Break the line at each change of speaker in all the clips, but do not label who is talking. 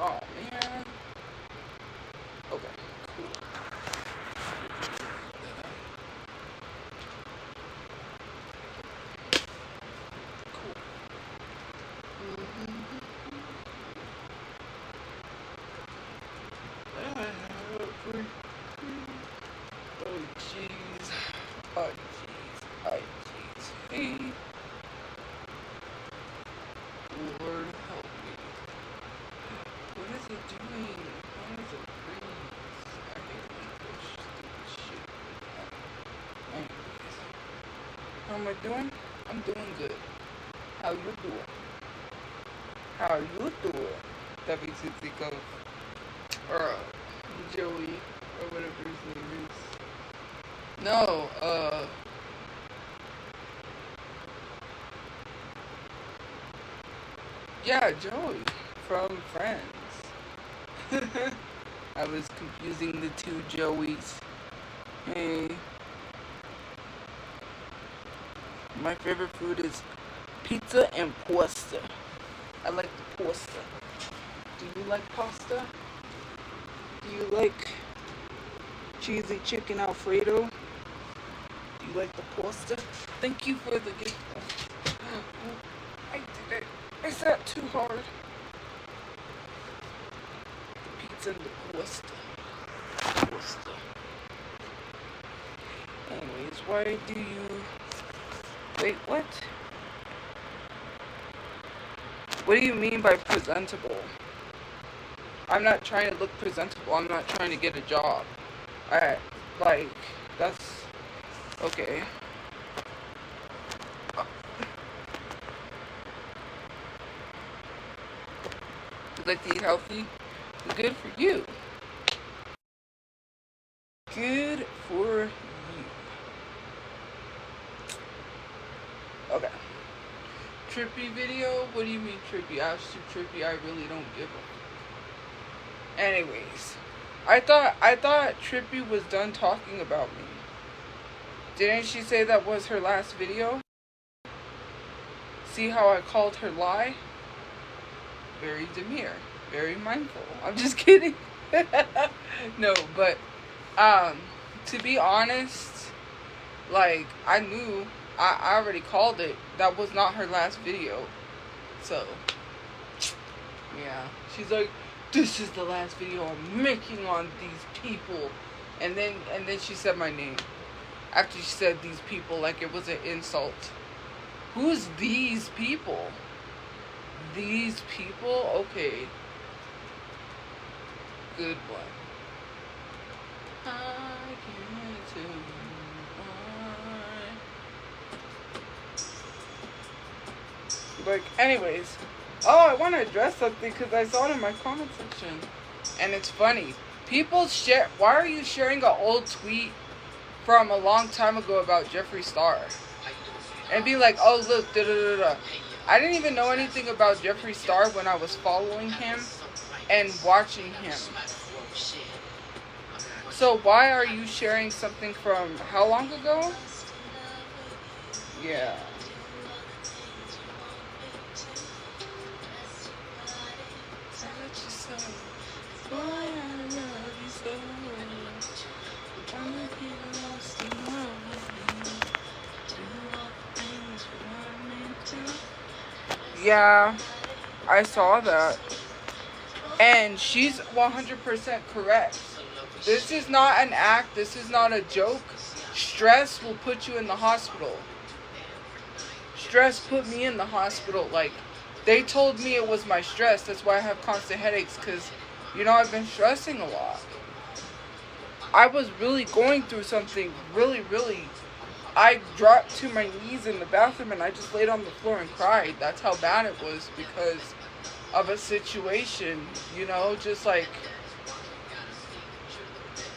Oh, man. Okay, cool. Cool. Oh, jeez. Oh, jeez. Oh, jeez. Hey. Lord, help me. What is it doing? Why is it freeze? I hate this stupid shit. Anyways. How am I doing? I'm doing good. How you doing? How you doing? WCC or Joey, or whatever his name is. No, yeah, Joey from Friends. I was confusing the two Joeys. Hey, my favorite food is pizza and pasta. I like the pasta. Do you like pasta? Do you like cheesy chicken Alfredo? Do you like the pasta? Thank you for the gift. I did it. Is that too hard? The pizza and the pasta. Pasta. Anyways, why do you... Wait, what? What do you mean by presentable? I'm not trying to look presentable. I'm not trying to get a job. Like, that's... Okay. You like to eat healthy? Good for you. Good for you. Okay. Trippy video? What do you mean trippy? I was too trippy. I really don't give a... Anyways. I thought Trippy was done talking about me. Didn't she say that was her last video? See how I called her lie? Very demure. Very mindful. I'm just kidding. No, but to be honest, like, I knew, I already called it. That was not her last video. So, yeah. She's like, this is the last video I'm making on these people. And then she said my name. After she said these people, like it was an insult. Who's these people? These people? Okay. Good one. I can't tell you why. Like, anyways. Oh, I want to address something because I saw it in my comment section. And it's funny. People share... Why are you sharing an old tweet from a long time ago about Jeffree Star? And be like, oh, look, da-da-da-da. I didn't even know anything about Jeffree Star when I was following him and watching him. So why are you sharing something from how long ago? Yeah. Yeah, I saw that. And she's 100% correct. This is not an act. This is not a joke. Stress will put you in the hospital. Stress put me in the hospital. Like, they told me it was my stress. That's why I have constant headaches. Because, you know, I've been stressing a lot. I was really going through something really. I dropped to my knees in the bathroom and I just laid on the floor and cried. That's how bad it was because of a situation, you know, just like,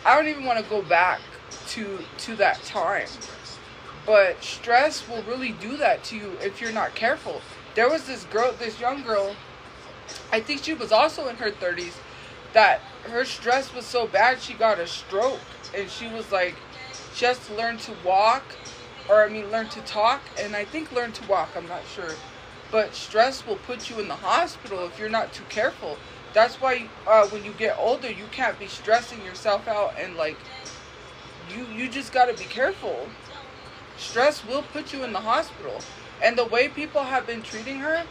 I don't even want to go back to that time. But stress will really do that to you if you're not careful. There was this young girl, I think she was also in her 30s, that her stress was so bad she got a stroke. And she was like, she has to learn to walk, learn to talk, and I think learn to walk, I'm not sure. But stress will put you in the hospital if you're not too careful. That's why when you get older, you can't be stressing yourself out, and like you just got to be careful. Stress will put you in the hospital. And the way people have been treating her,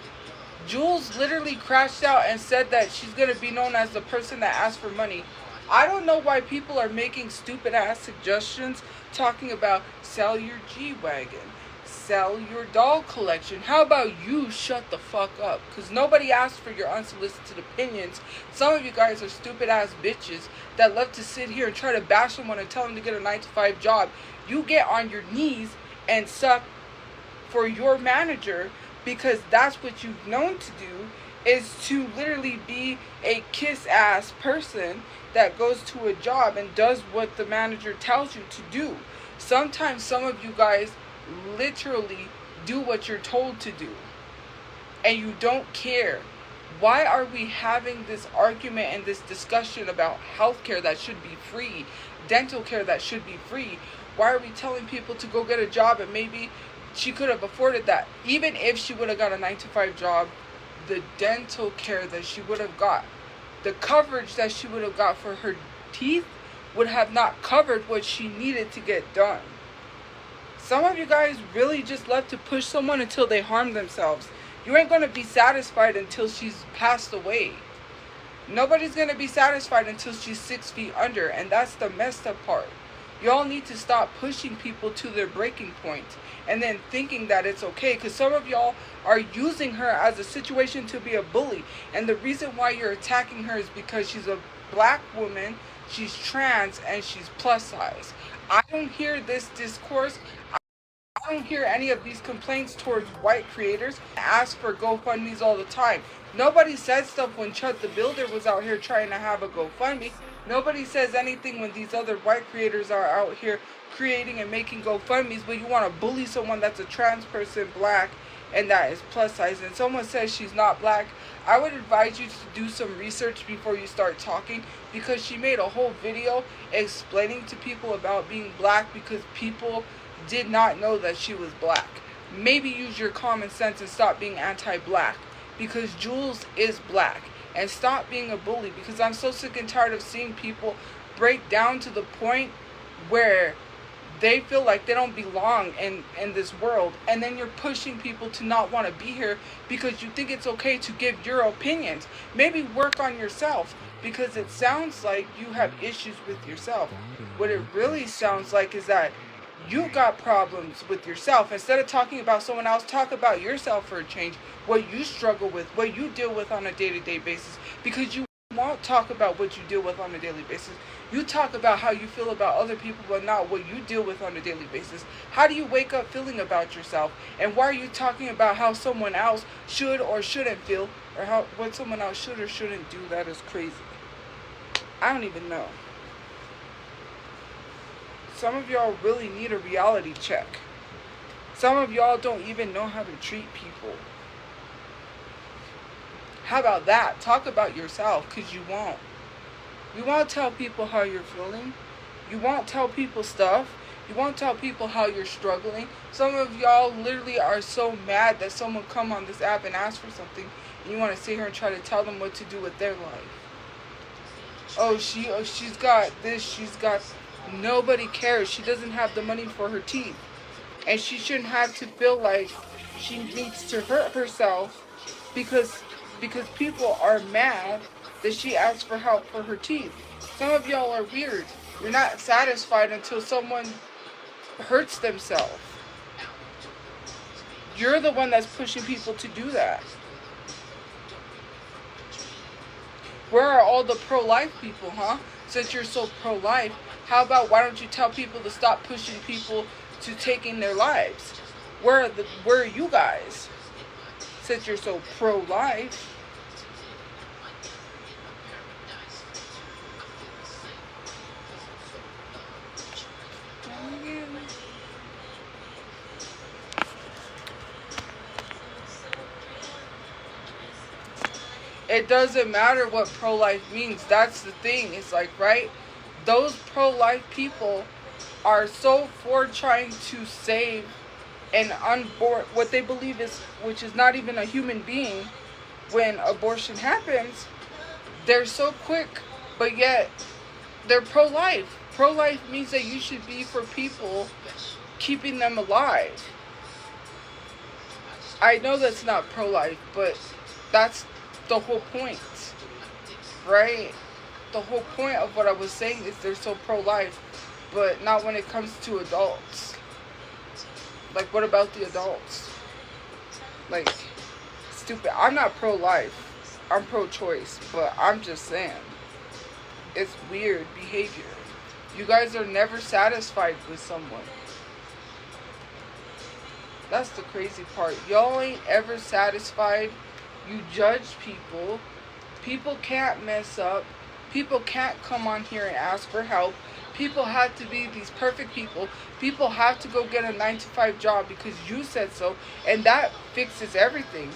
Jules literally crashed out and said that she's going to be known as the person that asked for money. I don't know why people are making stupid ass suggestions talking about sell your G-Wagon, sell your doll collection. How about you shut the fuck up? Because nobody asked for your unsolicited opinions. Some of you guys are stupid ass bitches that love to sit here and try to bash someone and tell them to get a 9-to-5 job. You get on your knees and suck for your manager, because that's what you've known to do, is to literally be a kiss-ass person that goes to a job and does what the manager tells you to do. Sometimes some of you guys literally do what you're told to do, and you don't care. Why are we having this argument and this discussion about healthcare that should be free, dental care that should be free? Why are we telling people to go get a job, and maybe she could have afforded that? Even if she would have got a 9-to-5 job, the dental care that she would have got, the coverage that she would have got for her teeth would have not covered what she needed to get done. Some of you guys really just love to push someone until they harm themselves. You ain't going to be satisfied until she's passed away. Nobody's going to be satisfied until she's 6 feet under, and that's the messed up part. Y'all need to stop pushing people to their breaking point and then thinking that it's okay, because some of y'all are using her as a situation to be a bully, and the reason why you're attacking her is because she's a black woman, she's trans, and she's plus size. I don't hear this discourse. I don't hear any of these complaints towards white creators. I ask for GoFundMes all the time. Nobody said stuff when Chud the Builder was out here trying to have a GoFundMe. Nobody says anything when these other white creators are out here creating and making GoFundMes, but you want to bully someone that's a trans person, black, and that is plus size, and someone says she's not black. I would advise you to do some research before you start talking, because she made a whole video explaining to people about being black because people did not know that she was black. Maybe use your common sense and stop being anti-black, because Jules is black. And stop being a bully, because I'm so sick and tired of seeing people break down to the point where they feel like they don't belong in this world, and then you're pushing people to not want to be here because you think it's okay to give your opinions. Maybe work on yourself, because it sounds like you have issues with yourself. What it really sounds like is that you got problems with yourself. Instead of talking about someone else, talk about yourself for a change, what you struggle with, what you deal with on a day-to-day basis, because you won't talk about what you deal with on a daily basis. You talk about how you feel about other people, but not what you deal with on a daily basis. How do you wake up feeling about yourself? And why are you talking about how someone else should or shouldn't feel, or how what someone else should or shouldn't do? That is crazy. I don't even know. Some of y'all really need a reality check. Some of y'all don't even know how to treat people. How about that? Talk about yourself, because you won't. You won't tell people how you're feeling. You won't tell people stuff. You won't tell people how you're struggling. Some of y'all literally are so mad that someone come on this app and ask for something, and you want to sit here and try to tell them what to do with their life. She's got this, she's got... Nobody cares. She doesn't have the money for her teeth, and she shouldn't have to feel like she needs to hurt herself because people are mad that she asked for help for her teeth. Some of y'all are weird. You're not satisfied until someone hurts themselves. You're the one that's pushing people to do that. Where are all the pro-life people, huh? Since you're so pro-life, how about why don't you tell people to stop pushing people to taking their lives? Where are you guys? Since you're so pro-life. It doesn't matter what pro-life means. That's the thing. It's like, right? Those pro-life people are so for trying to save an unborn, what they believe is, which is not even a human being. When abortion happens, They're so quick, but yet they're pro-life. Pro-life means that you should be for people, keeping them alive. I know that's not pro-life, but that's the whole point, right? The whole point of what I was saying is they're so pro-life, but not when it comes to adults. Like, what about the adults? Like, stupid. I'm not pro-life. I'm pro-choice, but I'm just saying, it's weird behavior. You guys are never satisfied with someone. That's the crazy part. Y'all ain't ever satisfied. You judge people. People can't mess up. People can't come on here and ask for help. People have to be these perfect people. People have to go get a 9-to-5 job because you said so. And that fixes everything.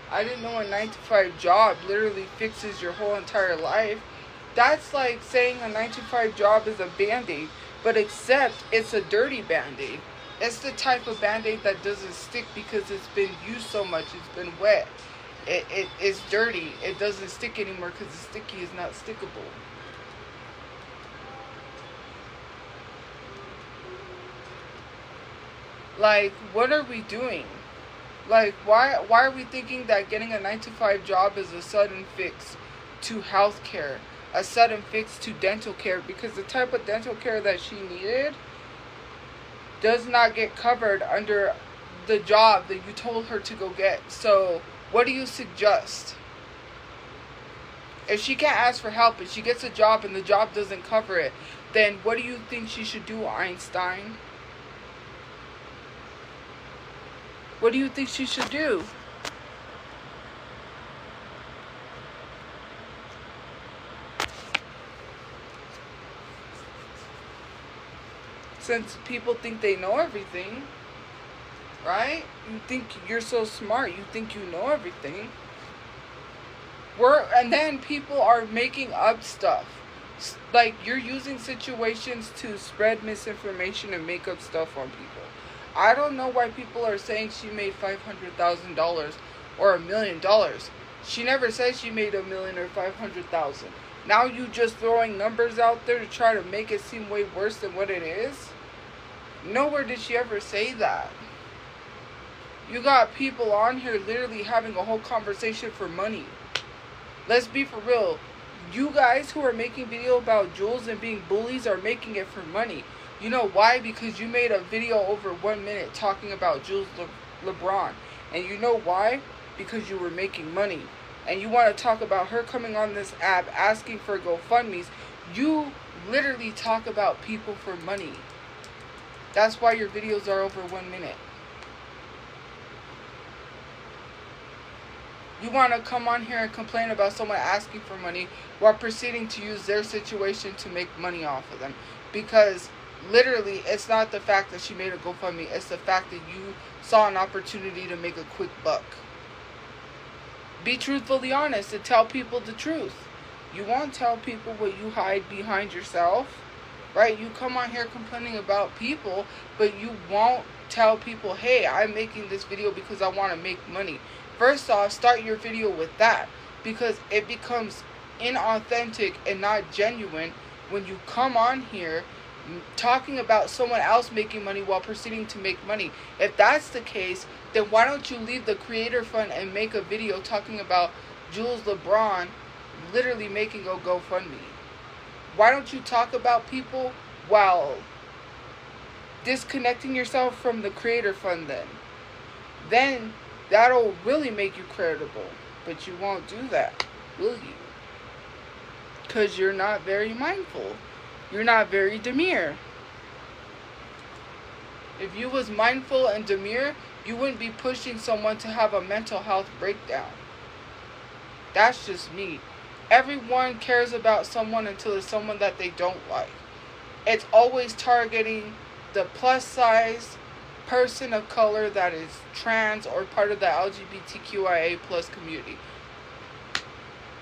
I didn't know a 9-to-5 job literally fixes your whole entire life. That's like saying a 9-to-5 job is a band-aid. But except it's a dirty band-aid. It's the type of band-aid that doesn't stick because it's been used so much. It's been wet. It's dirty. It doesn't stick anymore because the sticky is not stickable. Like, what are we doing? Like, why are we thinking that getting a 9-to-5 job is a sudden fix to health care? A sudden fix to dental care? Because the type of dental care that she needed does not get covered under the job that you told her to go get. So, what do you suggest? If she can't ask for help and she gets a job and the job doesn't cover it, then what do you think she should do, Einstein? What do you think she should do? Since people think they know everything, right? You think you're so smart. You think you know everything. And then people are making up stuff. Like, you're using situations to spread misinformation and make up stuff on people. I don't know why people are saying she made $500,000 or $1 million. She never said she made $1 million or 500,000. Now you just throwing numbers out there to try to make it seem way worse than what it is? Nowhere did she ever say that. You got people on here literally having a whole conversation for money. Let's be for real. You guys who are making video about Jules and being bullies are making it for money. You know why? Because you made a video over 1 minute talking about Jules LeBron. And you know why? Because you were making money. And you want to talk about her coming on this app asking for GoFundMes. You literally talk about people for money. That's why your videos are over 1 minute. You want to come on here and complain about someone asking for money while proceeding to use their situation to make money off of them. Because literally, it's not the fact that she made a GoFundMe. It's the fact that you saw an opportunity to make a quick buck. Be truthfully honest and tell people the truth. You won't tell people what you hide behind yourself. Right? You come on here complaining about people, but you won't tell people, hey, I'm making this video because I want to make money. First off, start your video with that, because it becomes inauthentic and not genuine when you come on here talking about someone else making money while proceeding to make money. If that's the case, then why don't you leave the creator fund and make a video talking about Jules LeBron literally making a GoFundMe? Why don't you talk about people while disconnecting yourself from the creator fund then? Then that'll really make you credible. But you won't do that, will you? Because you're not very mindful. You're not very demure. If you was mindful and demure, you wouldn't be pushing someone to have a mental health breakdown. That's just me. Everyone cares about someone until it's someone that they don't like. It's always targeting the plus size person of color that is trans or part of the LGBTQIA plus community.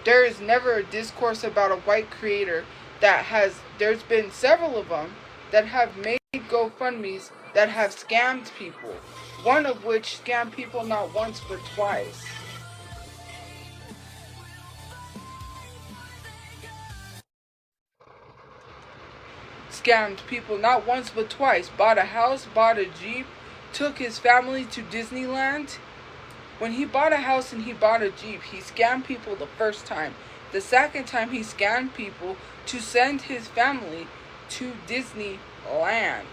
There is never a discourse about a white creator that there's been several of them that have made GoFundMes that have scammed people. One of which scammed people not once but twice. scammed people not once but twice. Bought a house, bought a Jeep, took his family to Disneyland. When he bought a house and he bought a Jeep, he scammed people the first time. The second time, he scammed people to send his family to Disneyland.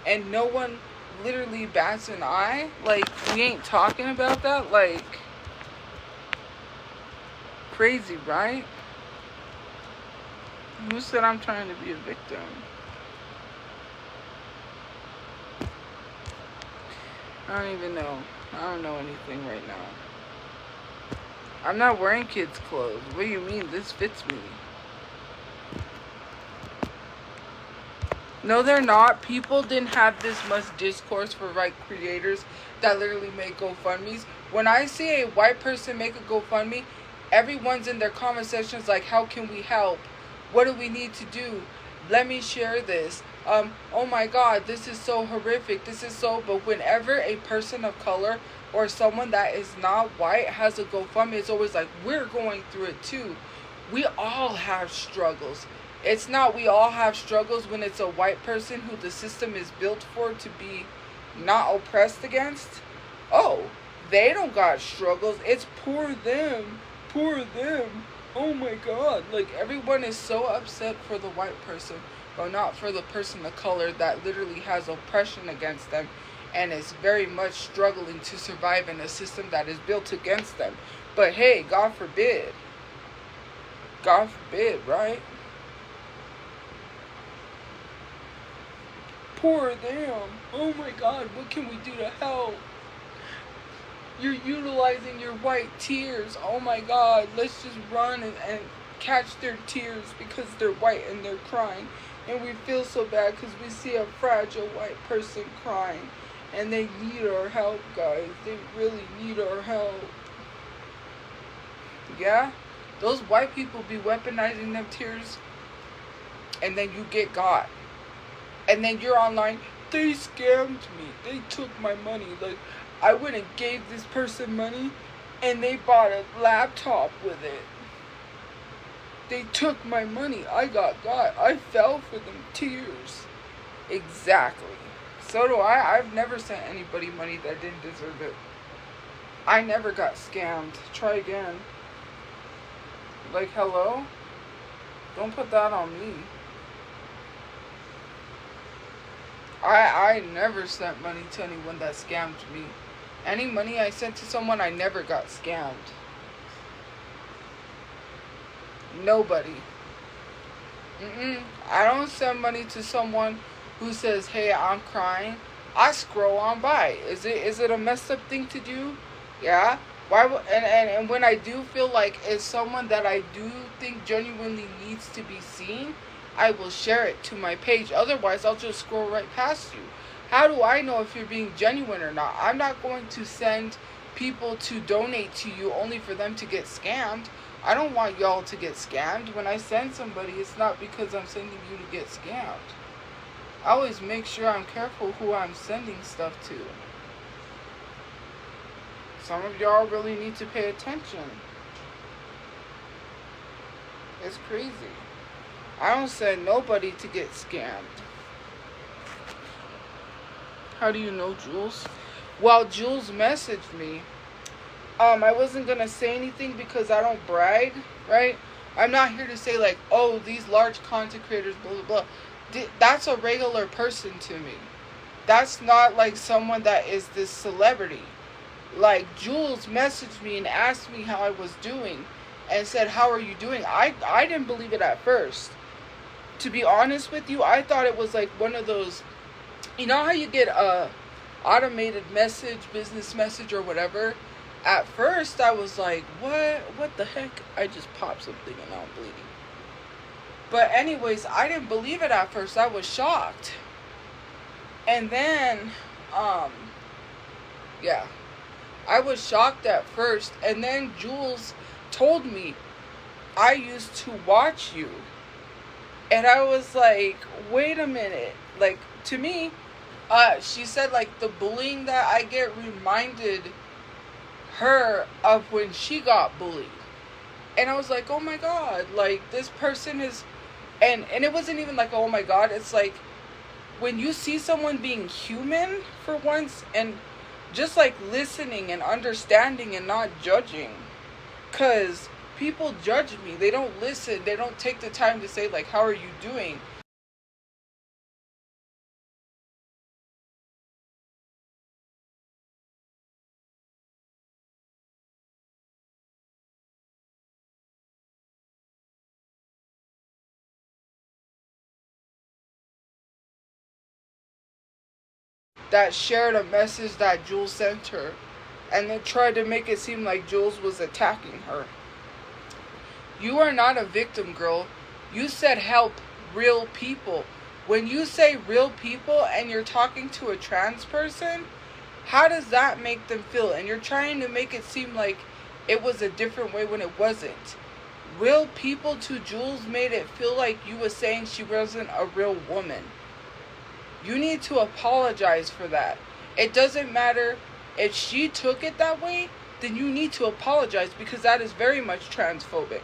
And no one literally bats an eye. Like, we ain't talking about that. Like, crazy, right? Who said I'm trying to be a victim? I don't even know. I don't know anything right now. I'm not wearing kids' clothes. What do you mean? This fits me. No, they're not. People didn't have this much discourse for white creators that literally make GoFundMes. When I see a white person make a GoFundMe, everyone's in their comment sections like, how can we help? What do we need to do? Let me share this. Oh my God, this is so horrific. This is so... But whenever a person of color or someone that is not white has a GoFundMe, it's always like, we're going through it too. We all have struggles. It's not we all have struggles when it's a white person who the system is built for to be not oppressed against. Oh, they don't got struggles. It's poor them. Poor them. Oh my God. Like, everyone is so upset for the white person, but not for the person of color that literally has oppression against them and is very much struggling to survive in a system that is built against them. But hey, God forbid. God forbid, right? Poor them. Oh my God, what can we do to help? You're utilizing your white tears. Oh my God, let's just run and catch their tears because they're white and they're crying. And we feel so bad because we see a fragile white person crying. And they need our help, guys. They really need our help. Yeah? Those white people be weaponizing them tears. And then you get got. And then you're online, they scammed me. They took my money. Like, I went and gave this person money, and they bought a laptop with it. They took my money. I got. I fell for them tears. Exactly. So do I. I've never sent anybody money that didn't deserve it. I never got scammed. Try again. Like, hello? Don't put that on me. I never sent money to anyone that scammed me. Any money I sent to someone, I never got scammed. Nobody. I don't send money to someone who says, hey, I'm crying. I scroll on by. Is it a messed up thing to do? Yeah. Why? And when I do feel like it's someone that I do think genuinely needs to be seen, I will share it to my page. Otherwise, I'll just scroll right past you. How do I know if you're being genuine or not? I'm not going to send people to donate to you only for them to get scammed. I don't want y'all to get scammed. When I send somebody, it's not because I'm sending you to get scammed. I always make sure I'm careful who I'm sending stuff to. Some of y'all really need to pay attention. It's crazy. I don't send nobody to get scammed. How do you know, Jules? Well, Jules messaged me. I wasn't going to say anything because I don't brag, right? I'm not here to say like, oh, these large content creators, blah, blah, blah. That's a regular person to me. That's not like someone that is this celebrity. Like, Jules messaged me and asked me how I was doing and said, how are you doing? I didn't believe it at first. To be honest with you, I thought it was like one of those, you know how you get a automated message, business message or whatever? At first, I was like, what the heck? I just popped something and now I'm bleeding. But anyways, I didn't believe it at first. I was shocked. And then, yeah. I was shocked at first. And then Jules told me, I used to watch you. And I was like, wait a minute. Like, to me, she said, like, the bullying that I get reminded her of when she got bullied. And I was like, oh my God, like, this person is... And it wasn't even like, oh my god, it's like when you see someone being human for once, and just like listening and understanding and not judging. Because people judge me, they don't listen, they don't take the time to say like, how are you doing? That shared a message that Jules sent her, and then tried to make it seem like Jules was attacking her. You are not a victim, girl. You said help real people. When you say real people and you're talking to a trans person, how does that make them feel? And you're trying to make it seem like it was a different way when it wasn't. Real people to Jules made it feel like you were saying she wasn't a real woman. You need to apologize for that. It doesn't matter if she took it that way, then you need to apologize, because that is very much transphobic.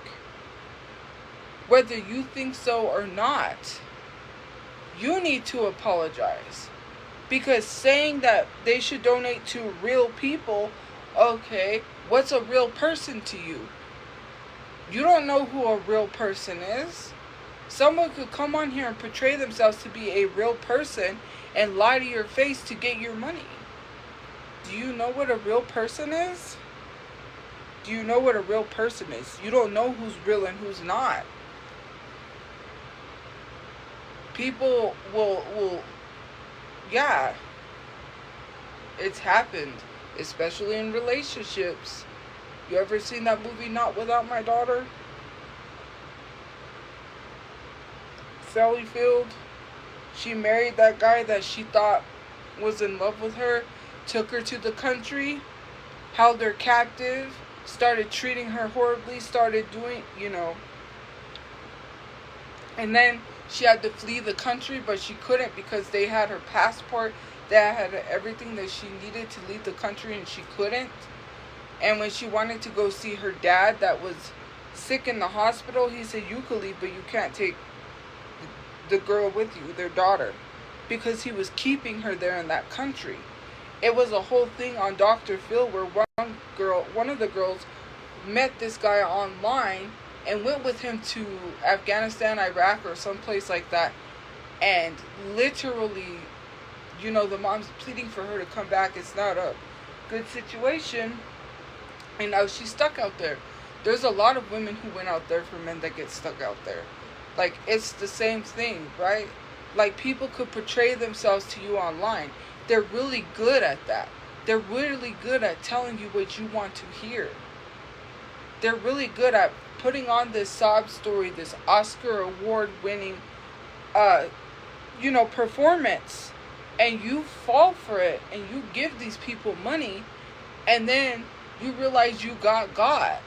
Whether you think so or not, you need to apologize. Because saying that they should donate to real people, okay, what's a real person to you? You don't know who a real person is. Someone could come on here and portray themselves to be a real person and lie to your face to get your money. Do you know what a real person is? Do you know what a real person is? You don't know who's real and who's not. People will yeah, it's happened, especially in relationships. You ever seen that movie Not Without My Daughter? Sally Field, she married that guy that she thought was in love with her, took her to the country, held her captive, started treating her horribly, started doing, and then she had to flee the country, but she couldn't because they had her passport, they had everything that she needed to leave the country, and she couldn't. And when she wanted to go see her dad that was sick in the hospital, he said, you could leave, but you can't take the girl with you, their daughter, because he was keeping her there in that country. It was a whole thing on Dr. Phil where one of the girls met this guy online and went with him to Afghanistan, Iraq, or someplace like that, and literally, the mom's pleading for her to come back. It's not a good situation, and now she's stuck out there. There's a lot of women who went out there for men that get stuck out there. Like, it's the same thing, right? Like, people could portray themselves to you online. They're really good at that. They're really good at telling you what you want to hear. They're really good at putting on this sob story, this Oscar award-winning, performance. And you fall for it, and you give these people money, and then you realize you got.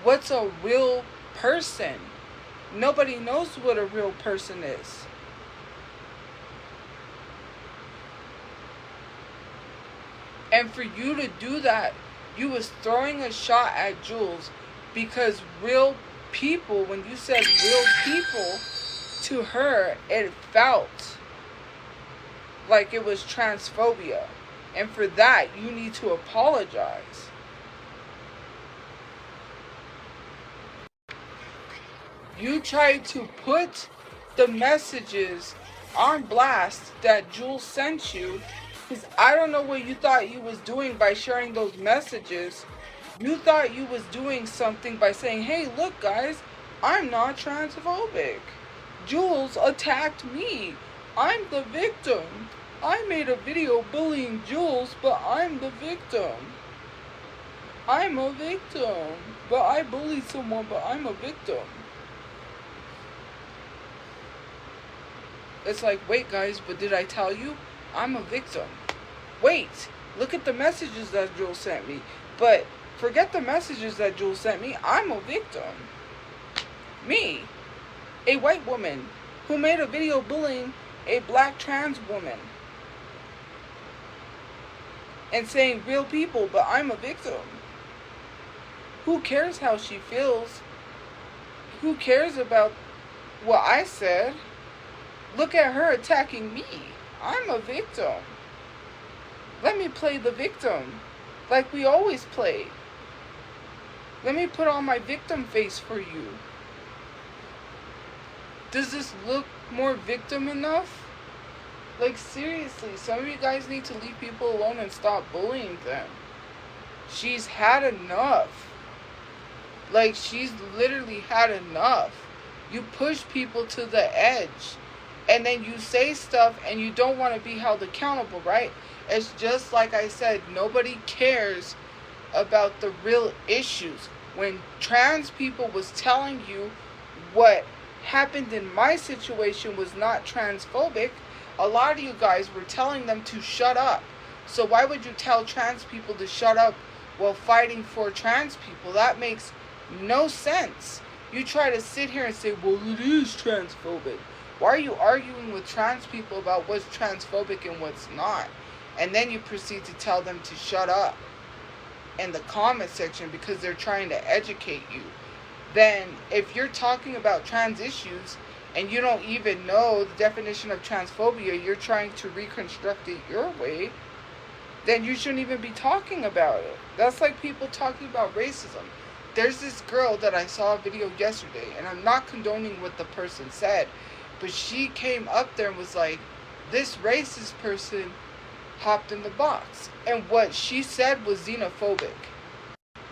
What's a real person? Nobody knows what a real person is. And for you to do that, you was throwing a shot at Jules, because real people, when you said real people to her, it felt like it was transphobia. And for that, you need to apologize. You tried to put the messages on blast that Jules sent you, because I don't know what you thought you was doing by sharing those messages. You thought you was doing something by saying, hey, look guys, I'm not transphobic. Jules attacked me. I'm the victim. I made a video bullying Jules, but I'm the victim. I'm a victim. But I bullied someone, but I'm a victim. It's like, wait guys, but did I tell you? I'm a victim. Wait, look at the messages that Jules sent me. But forget the messages that Jules sent me. I'm a victim. Me, a white woman who made a video bullying a black trans woman and saying real people, but I'm a victim. Who cares how she feels? Who cares about what I said. Look at her attacking me. I'm a victim. Let me play the victim like we always play. Let me put on my victim face for you. Does this look more victim enough? Like, seriously, some of you guys need to leave people alone and stop bullying them. She's had enough. Like, she's literally had enough. You push people to the edge. And then you say stuff and you don't want to be held accountable, right? It's just like I said, nobody cares about the real issues. When trans people was telling you what happened in my situation was not transphobic, a lot of you guys were telling them to shut up. So why would you tell trans people to shut up while fighting for trans people? That makes no sense. You try to sit here and say, well, it is transphobic. Why are you arguing with trans people about what's transphobic and what's not? And then you proceed to tell them to shut up in the comment section because they're trying to educate you. Then if you're talking about trans issues and you don't even know the definition of transphobia, you're trying to reconstruct it your way, then you shouldn't even be talking about it. That's like people talking about racism. There's this girl that I saw a video yesterday, and I'm not condoning what the person said, but she came up there and was like, this racist person hopped in the box. And what she said was xenophobic.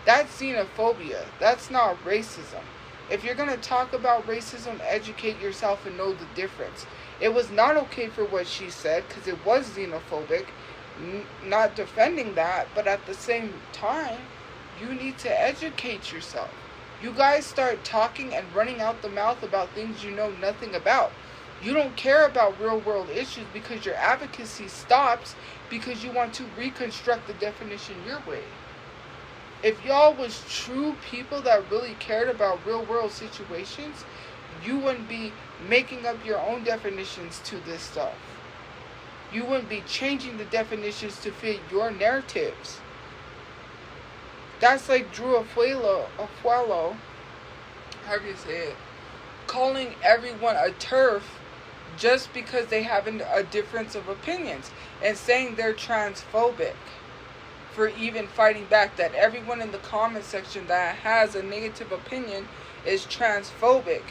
That's xenophobia. That's not racism. If you're going to talk about racism, educate yourself and know the difference. It was not okay for what she said because it was xenophobic. Not defending that, but at the same time, you need to educate yourself. You guys start talking and running out the mouth about things you know nothing about. You don't care about real world issues because your advocacy stops because you want to reconstruct the definition your way. If y'all was true people that really cared about real world situations, you wouldn't be making up your own definitions to this stuff. You wouldn't be changing the definitions to fit your narratives. That's like Drew Afuelo, however you say it, calling everyone a TERF just because they have a difference of opinions and saying they're transphobic for even fighting back, that everyone in the comment section that has a negative opinion is transphobic.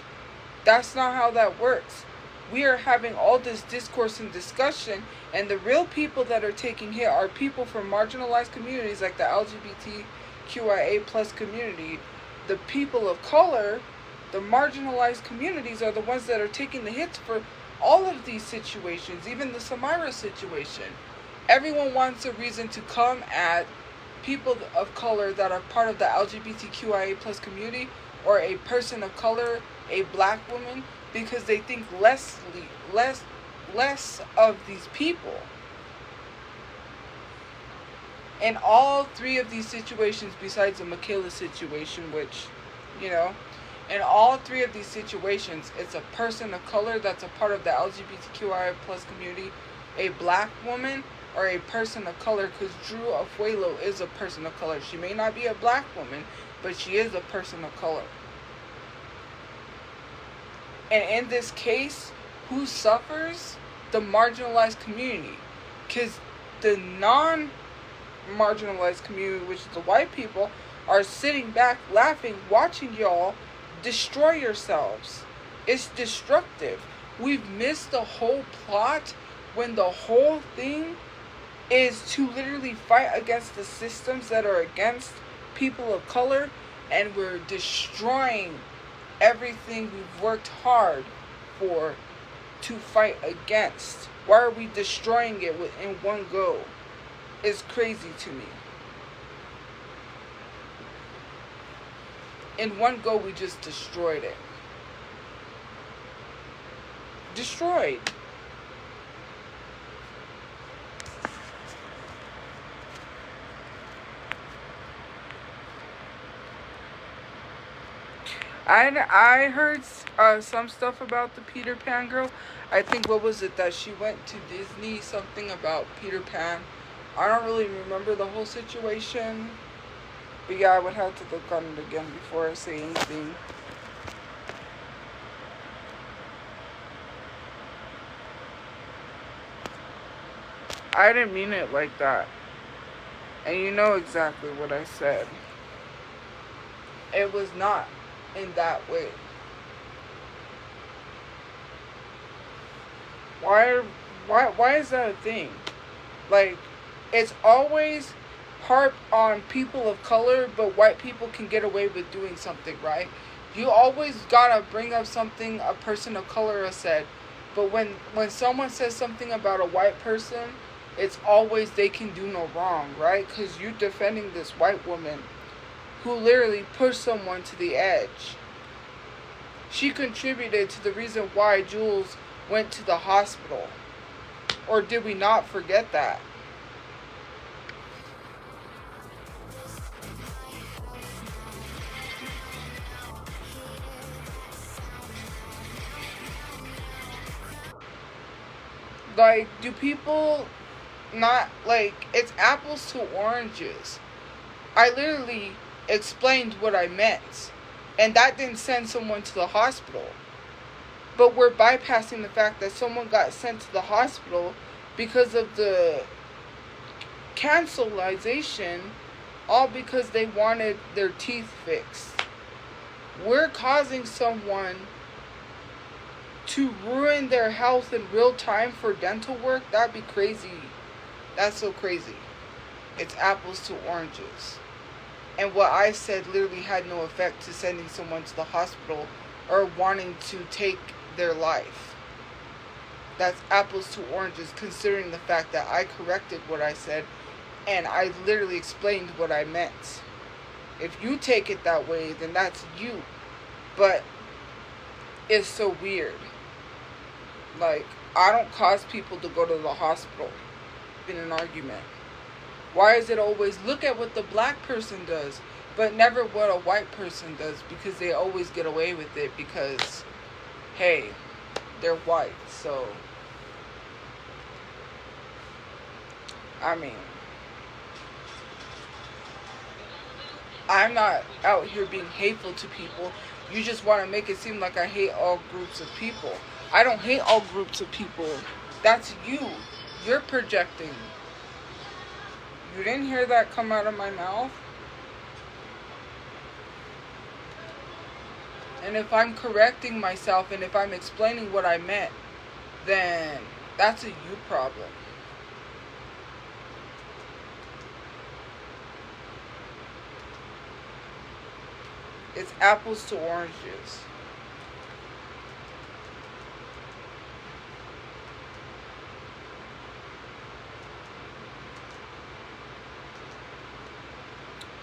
That's not how that works. We are having all this discourse and discussion, and the real people that are taking hit are people from marginalized communities like the LGBTQIA plus community. The people of color, the marginalized communities, are the ones that are taking the hits for all of these situations, even the Samira situation. Everyone wants a reason to come at people of color that are part of the LGBTQIA plus community, or a person of color, a black woman, because they think less of these people. In all three of these situations, besides the Michaela situation, which, you know, in all three of these situations, it's a person of color that's a part of the LGBTQIA plus community, a black woman, or a person of color, because Drew Afuelo is a person of color. She may not be a black woman, but she is a person of color. And in this case, who suffers? The marginalized community. Because the non-marginalized community, which is the white people, are sitting back laughing, watching y'all destroy yourselves. It's destructive. We've missed the whole plot when the whole thing is to literally fight against the systems that are against people of color, and we're destroying everything we've worked hard for to fight against. Why are we destroying it in one go? It's crazy to me. In one go, we just destroyed it. Destroyed. I heard some stuff about the Peter Pan girl. I think, what was it, that she went to Disney, something about Peter Pan. I don't really remember the whole situation. But yeah, I would have to look on it again before I say anything. I didn't mean it like that. And you know exactly what I said. It was not in that way. Why is that a thing? Like, it's always harp on people of color, but white people can get away with doing something, right? You always gotta bring up something a person of color has said. But when someone says something about a white person, it's always they can do no wrong, right? Because you're defending this white woman who literally pushed someone to the edge. She contributed to the reason why Jules went to the hospital. Or did we not forget that? Like, do people not, like, it's apples to oranges. I literally explained what I meant. And that didn't send someone to the hospital. But we're bypassing the fact that someone got sent to the hospital because of the cancelization, all because they wanted their teeth fixed. We're causing someone to ruin their health in real time for dental work. That'd be crazy. That's so crazy. It's apples to oranges. And what I said literally had no effect to sending someone to the hospital or wanting to take their life. That's apples to oranges, considering the fact that I corrected what I said and I literally explained what I meant. If you take it that way, then that's you. But it's so weird. Like, I don't cause people to go to the hospital in an argument. Why is it always look at what the black person does, but never what a white person does? Because they always get away with it because, hey, they're white. So, I mean, I'm not out here being hateful to people. You just want to make it seem like I hate all groups of people. I don't hate all groups of people. That's you. You're projecting. You didn't hear that come out of my mouth? And if I'm correcting myself and if I'm explaining what I meant, then that's a you problem. It's apples to oranges.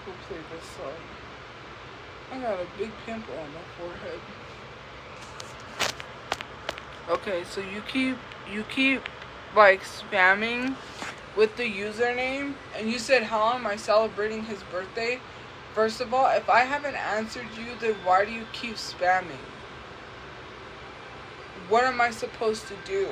We'll play this song. I got a big pimple on my forehead. Okay, so you keep like spamming with the username, and you said, how am I celebrating his birthday? First of all, if I haven't answered you, then why do you keep spamming? What am I supposed to do?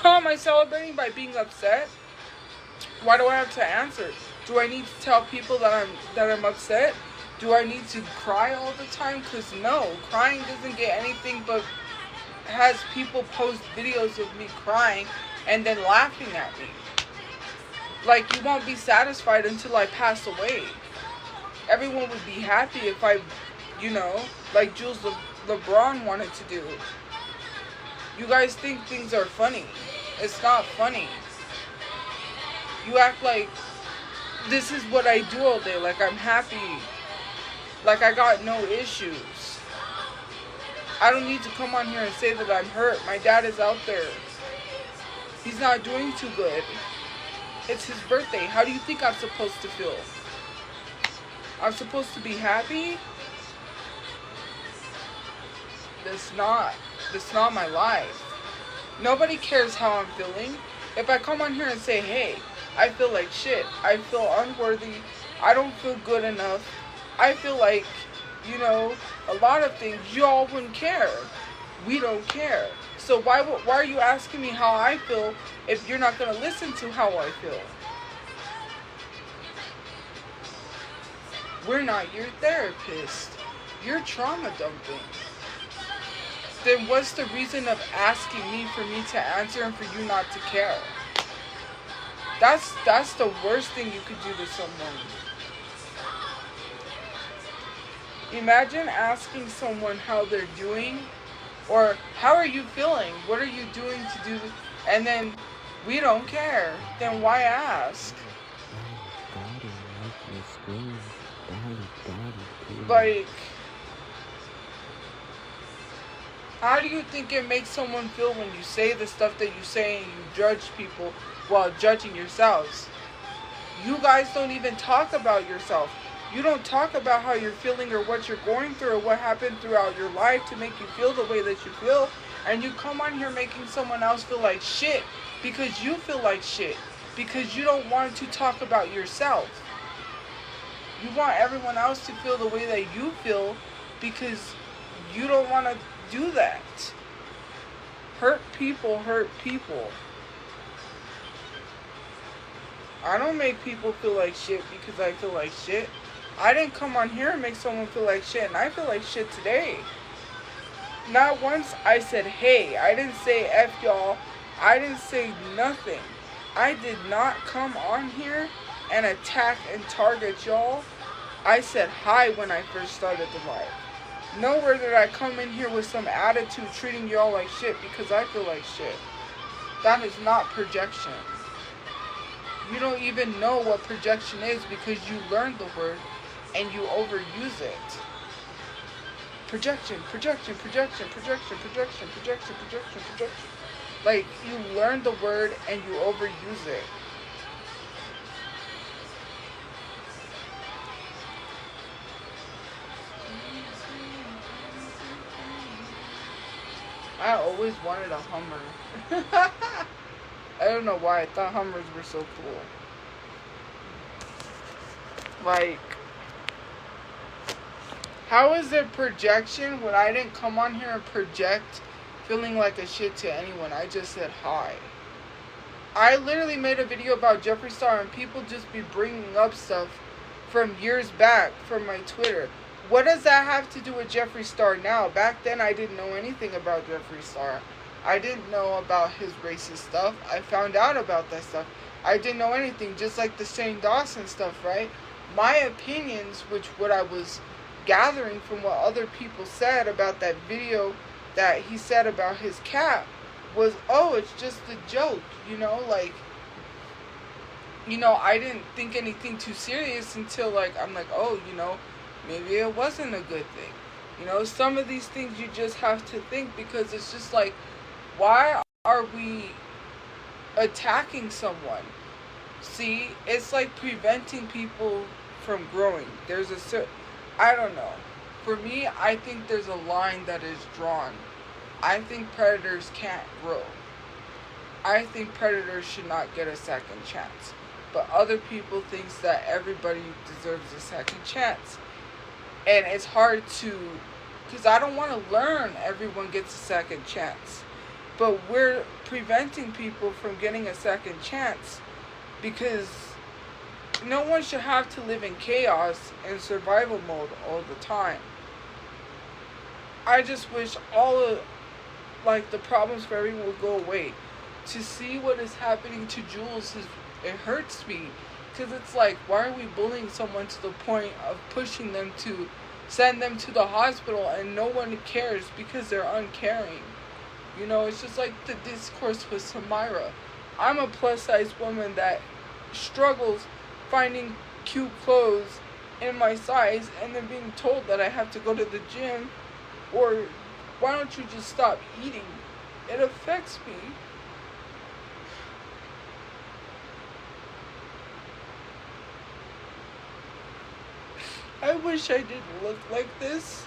How am I celebrating? By being upset? Why do I have to answer? Do I need to tell people that I'm upset? Do I need to cry all the time? Because no, crying doesn't get anything but has people post videos of me crying and then laughing at me. Like, you won't be satisfied until I pass away. Everyone would be happy if I, like Jules LeBron wanted to do. You guys think things are funny. It's not funny. You act like this is what I do all day. Like, I'm happy. Like, I got no issues. I don't need to come on here and say that I'm hurt. My dad is out there. He's not doing too good. It's his birthday. How do you think I'm supposed to feel? I'm supposed to be happy? That's not my life. Nobody cares how I'm feeling. If I come on here and say, hey, I feel like shit. I feel unworthy. I don't feel good enough. I feel like, a lot of things, y'all wouldn't care. We don't care. So why are you asking me how I feel if you're not going to listen to how I feel? We're not your therapist. You're trauma dumping. Then what's the reason of asking me for me to answer and for you not to care? That's the worst thing you could do to someone. Imagine asking someone how they're doing or how are you feeling? What are you doing to do this? And then we don't care. Then why ask? Like, how do you think it makes someone feel when you say the stuff that you say and you judge people while judging yourselves? You guys don't even talk about yourself. You don't talk about how you're feeling or what you're going through or what happened throughout your life to make you feel the way that you feel. And you come on here making someone else feel like shit because you feel like shit. Because you don't want to talk about yourself. You want everyone else to feel the way that you feel because you don't want to do that. Hurt people hurt people. I don't make people feel like shit because I feel like shit. I didn't come on here and make someone feel like shit, and I feel like shit today. Not once I said, hey. I didn't say F y'all. I didn't say nothing. I did not come on here and attack and target y'all. I said hi when I first started the live. Nowhere did I come in here with some attitude treating y'all like shit because I feel like shit. That is not projection. You don't even know what projection is because you learned the word and you overuse it. Projection, projection, projection, projection, projection, projection, projection, projection. Like, you learn the word and you overuse it. I always wanted a Hummer. I don't know why. I thought Hummers were so cool. Like, how is it projection when I didn't come on here and project feeling like a shit to anyone? I just said hi. I literally made a video about Jeffree Star and people just be bringing up stuff from years back from my Twitter. What does that have to do with Jeffree Star now? Back then I didn't know anything about Jeffree Star. I didn't know about his racist stuff. I found out about that stuff. I didn't know anything, just like the Shane Dawson stuff, right? My opinions, which what I was gathering from what other people said about that video that he said about his cat was, oh, it's just a joke, you know, like, you know, I didn't think anything too serious until, like, I'm like, oh, you know, maybe it wasn't a good thing. You know, some of these things you just have to think because it's just like, why are we attacking someone? See, it's like preventing people from growing. There's a certain, I don't know. For me, I think there's a line that is drawn. I think predators can't grow. I think predators should not get a second chance. But other people think that everybody deserves a second chance. And it's hard to, because I don't want to learn everyone gets a second chance. But we're preventing people from getting a second chance because no one should have to live in chaos and survival mode all the time. I just wish all of, like, the problems for everyone would go away. To see what is happening to Jules, it hurts me. Because it's like, why are we bullying someone to the point of pushing them to send them to the hospital and no one cares because they're uncaring? You know, it's just like the discourse with Samira. I'm a plus-size woman that struggles finding cute clothes in my size and then being told that I have to go to the gym or why don't you just stop eating? It affects me. I wish I didn't look like this.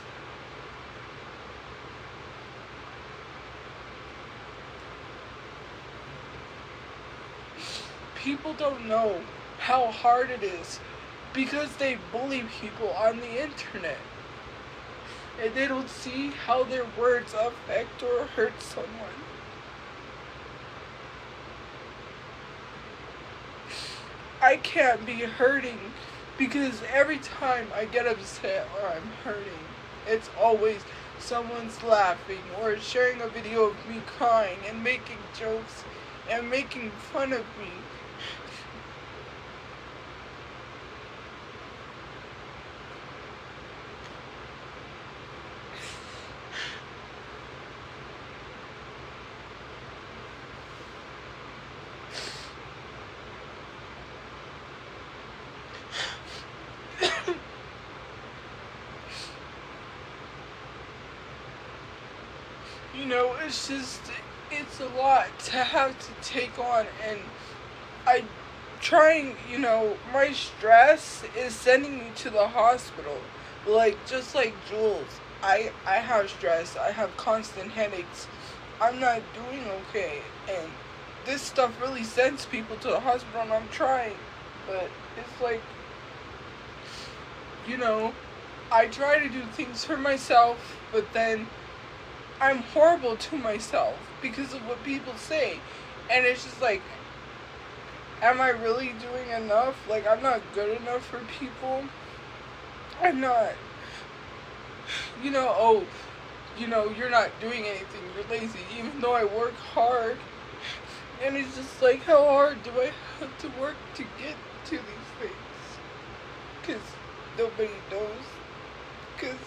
People don't know how hard it is because they bully people on the internet. And they don't see how their words affect or hurt someone. I can't be hurting Because every time I get upset or I'm hurting, it's always someone's laughing or sharing a video of me crying and making jokes and making fun of me. You know, it's a lot to have to take on, and my stress is sending me to the hospital. Like, just like Jules, I have stress, I have constant headaches, I'm not doing okay, and this stuff really sends people to the hospital, and I'm trying, but it's like, I try to do things for myself, but then I'm horrible to myself because of what people say. And it's just like, am I really doing enough? Like, I'm not good enough for people. I'm not, you're not doing anything, you're lazy, even though I work hard. And it's just like, how hard do I have to work to get to these things? Because nobody knows. Because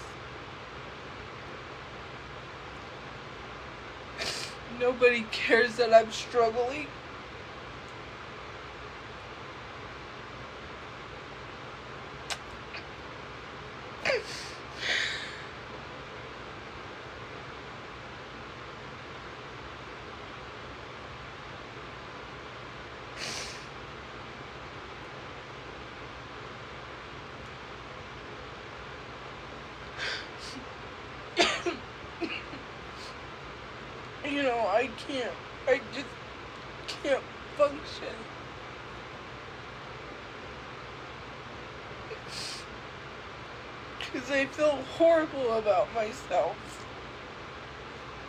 nobody cares that I'm struggling. I just can't function. Because I feel horrible about myself.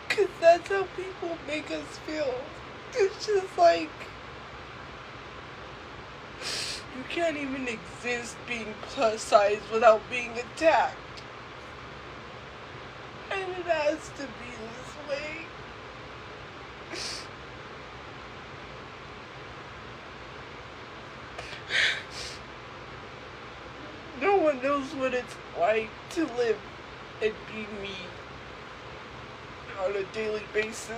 Because that's how people make us feel. It's just like, you can't even exist being plus size without being attacked. And it has to be this way. No one knows what it's like to live and be me on a daily basis.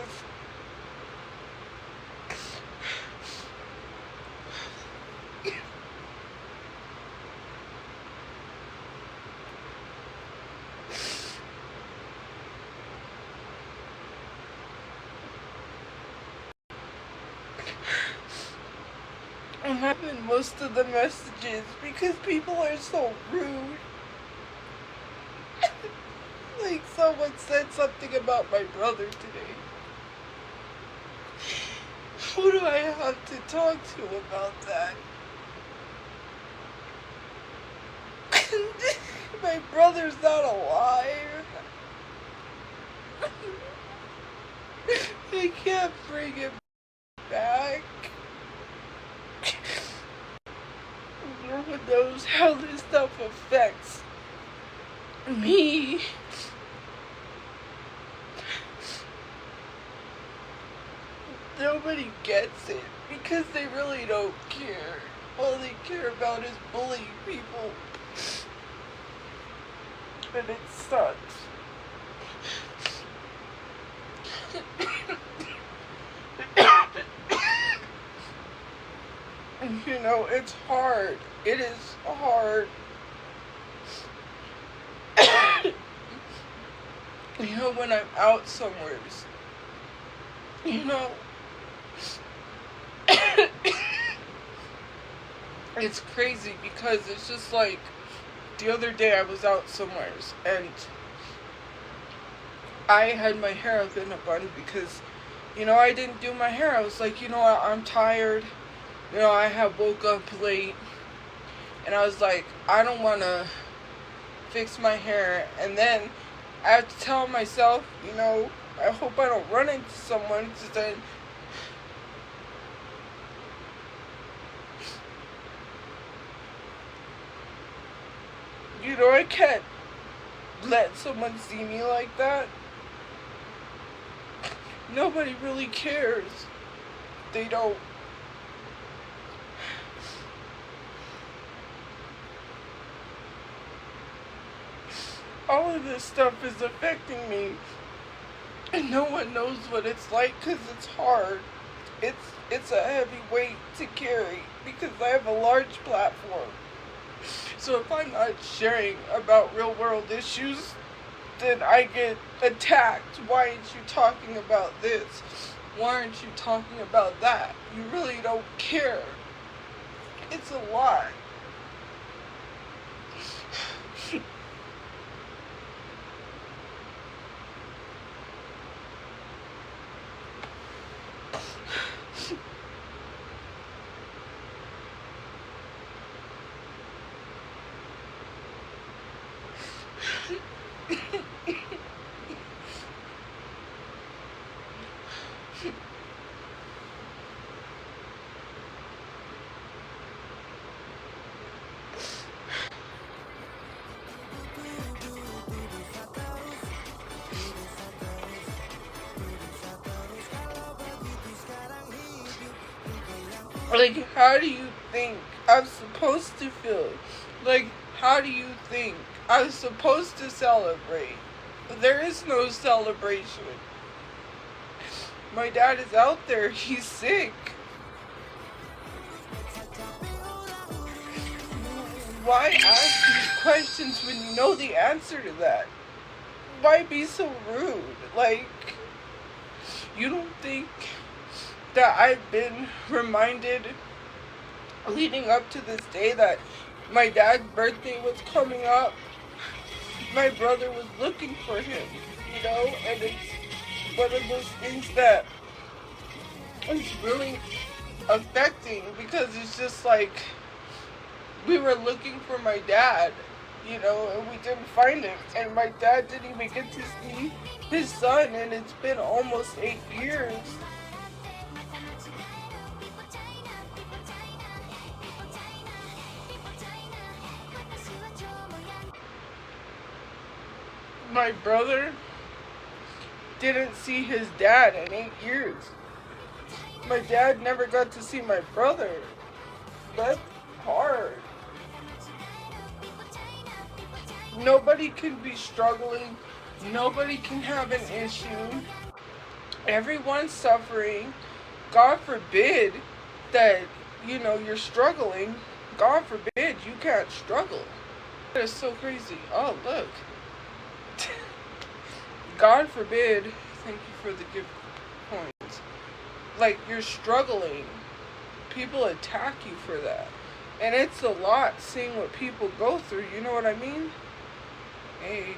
I'm having most of the messages because people are so rude. Like, someone said something about my brother today. Who do I have to talk to about that? My brother's not alive. I can't bring him back. No one knows how this stuff affects me. Nobody gets it because they really don't care. All they care about is bullying people. And it sucks. It's hard. It is hard. When I'm out somewheres, it's crazy because it's just like, the other day I was out somewheres and I had my hair up in a bun because, I didn't do my hair. I was like, I'm tired. I had woke up late and I was like, I don't want to fix my hair. And then I have to tell myself, I hope I don't run into someone because then You know, I can't let someone see me like that. Nobody really cares. They don't. All of this stuff is affecting me, and no one knows what it's like because it's hard. It's a heavy weight to carry because I have a large platform. So if I'm not sharing about real world issues, then I get attacked. Why aren't you talking about this? Why aren't you talking about that? You really don't care. It's a lot. Like, how do you think I'm supposed to feel? Like, how do you think I'm supposed to celebrate? There is no celebration. My dad is out there. He's sick. Why ask these questions when you know the answer to that? Why be so rude? Like, you don't think that I've been reminded leading up to this day that my dad's birthday was coming up? My brother was looking for him, you know, and it's one of those things that is really affecting because it's just like we were looking for my dad, you know, and we didn't find him, and my dad didn't even get to see his son, and it's been almost 8 years. My brother didn't see his dad in 8 years. My dad never got to see my brother. That's hard. Nobody can be struggling. Nobody can have an issue. Everyone's suffering. God forbid that, you know, you're struggling. God forbid you can't struggle. That is so crazy. Oh, look. God forbid, thank you for the gift points. Like, you're struggling. People attack you for that. And it's a lot seeing what people go through, you know what I mean? Hey.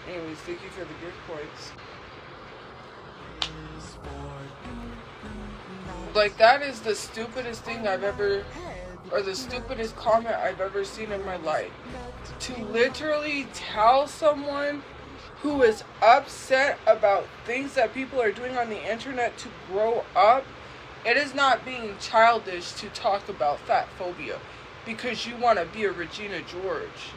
Anyways, thank you for the gift points. Like, that is the stupidest thing I've ever, or the stupidest comment I've ever seen in my life. To literally tell someone who is upset about things that people are doing on the internet to grow up. It is not being childish to talk about fat phobia because you want to be a Regina George.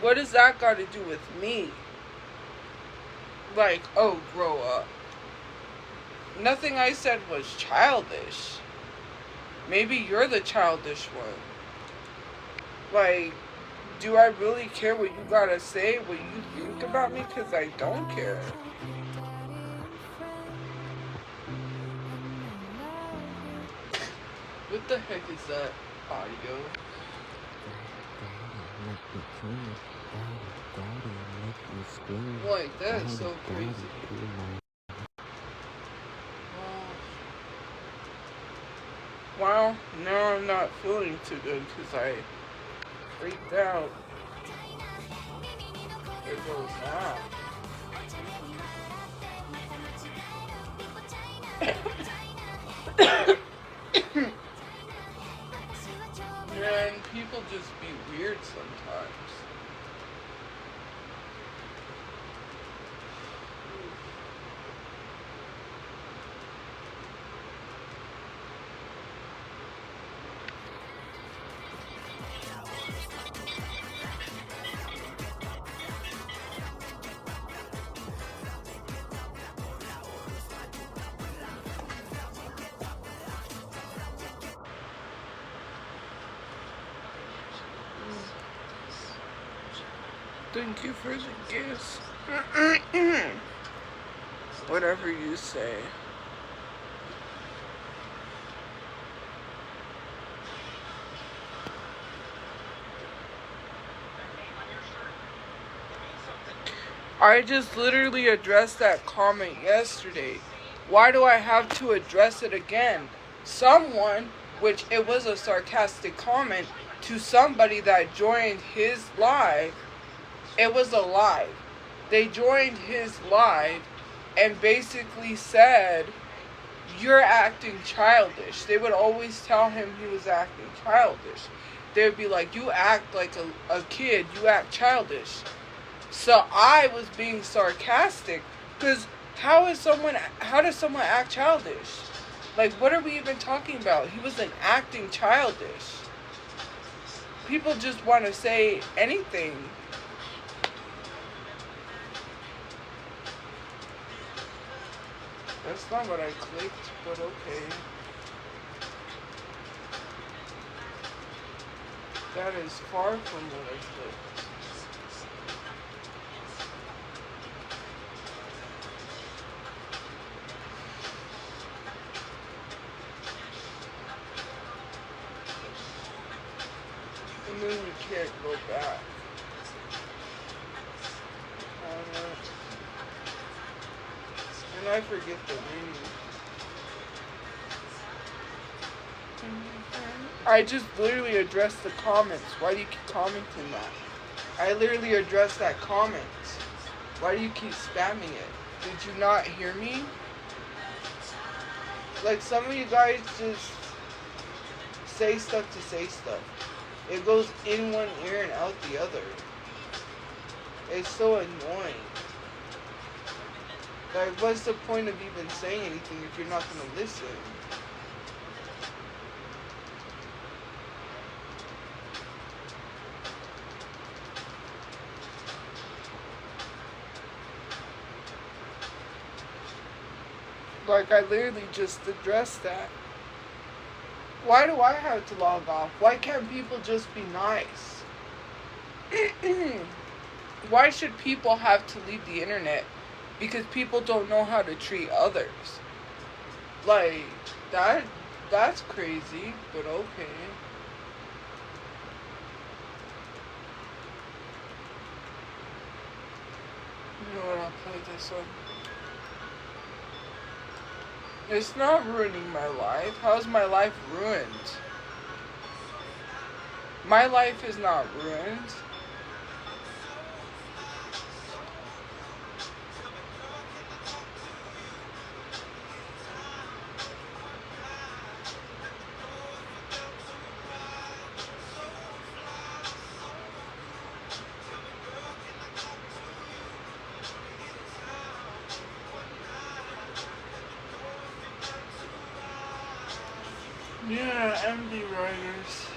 What does that got to do with me? Like, oh, grow up. Nothing I said was childish. Maybe you're the childish one. Like, do I really care what you gotta say, what you think about me? Because I don't care. What the heck is that audio? Like, that is so crazy. Wow, now I'm not feeling too good because I freaked out. There goes that. Man, people just be weird sometimes. Thank you for the gifts. Whatever you say. I just literally addressed that comment yesterday. Why do I have to address it again? Someone, which it was a sarcastic comment to somebody that joined his live. It was a live. They joined his live and basically said, "You're acting childish." They would always tell him he was acting childish. They would be like, "You act like a kid. You act childish." So I was being sarcastic because how does someone act childish? Like, what are we even talking about? He wasn't acting childish. People just want to say anything. That's not what I clicked, but okay. That is far from what I clicked. And then we can't go back. And I forget the name. I just literally addressed the comments. Why do you keep commenting that? I literally addressed that comment. Why do you keep spamming it? Did you not hear me? Like, some of you guys just say stuff to say stuff. It goes in one ear and out the other. It's so annoying. Like, what's the point of even saying anything if you're not going to listen? Like, I literally just addressed that. Why do I have to log off? Why can't people just be nice? Why should people have to leave the internet? Because people don't know how to treat others. Like, that's crazy, but okay. You know what, I'll play this one. It's not ruining my life. How's my life ruined? My life is not ruined. Yeah, MD writers.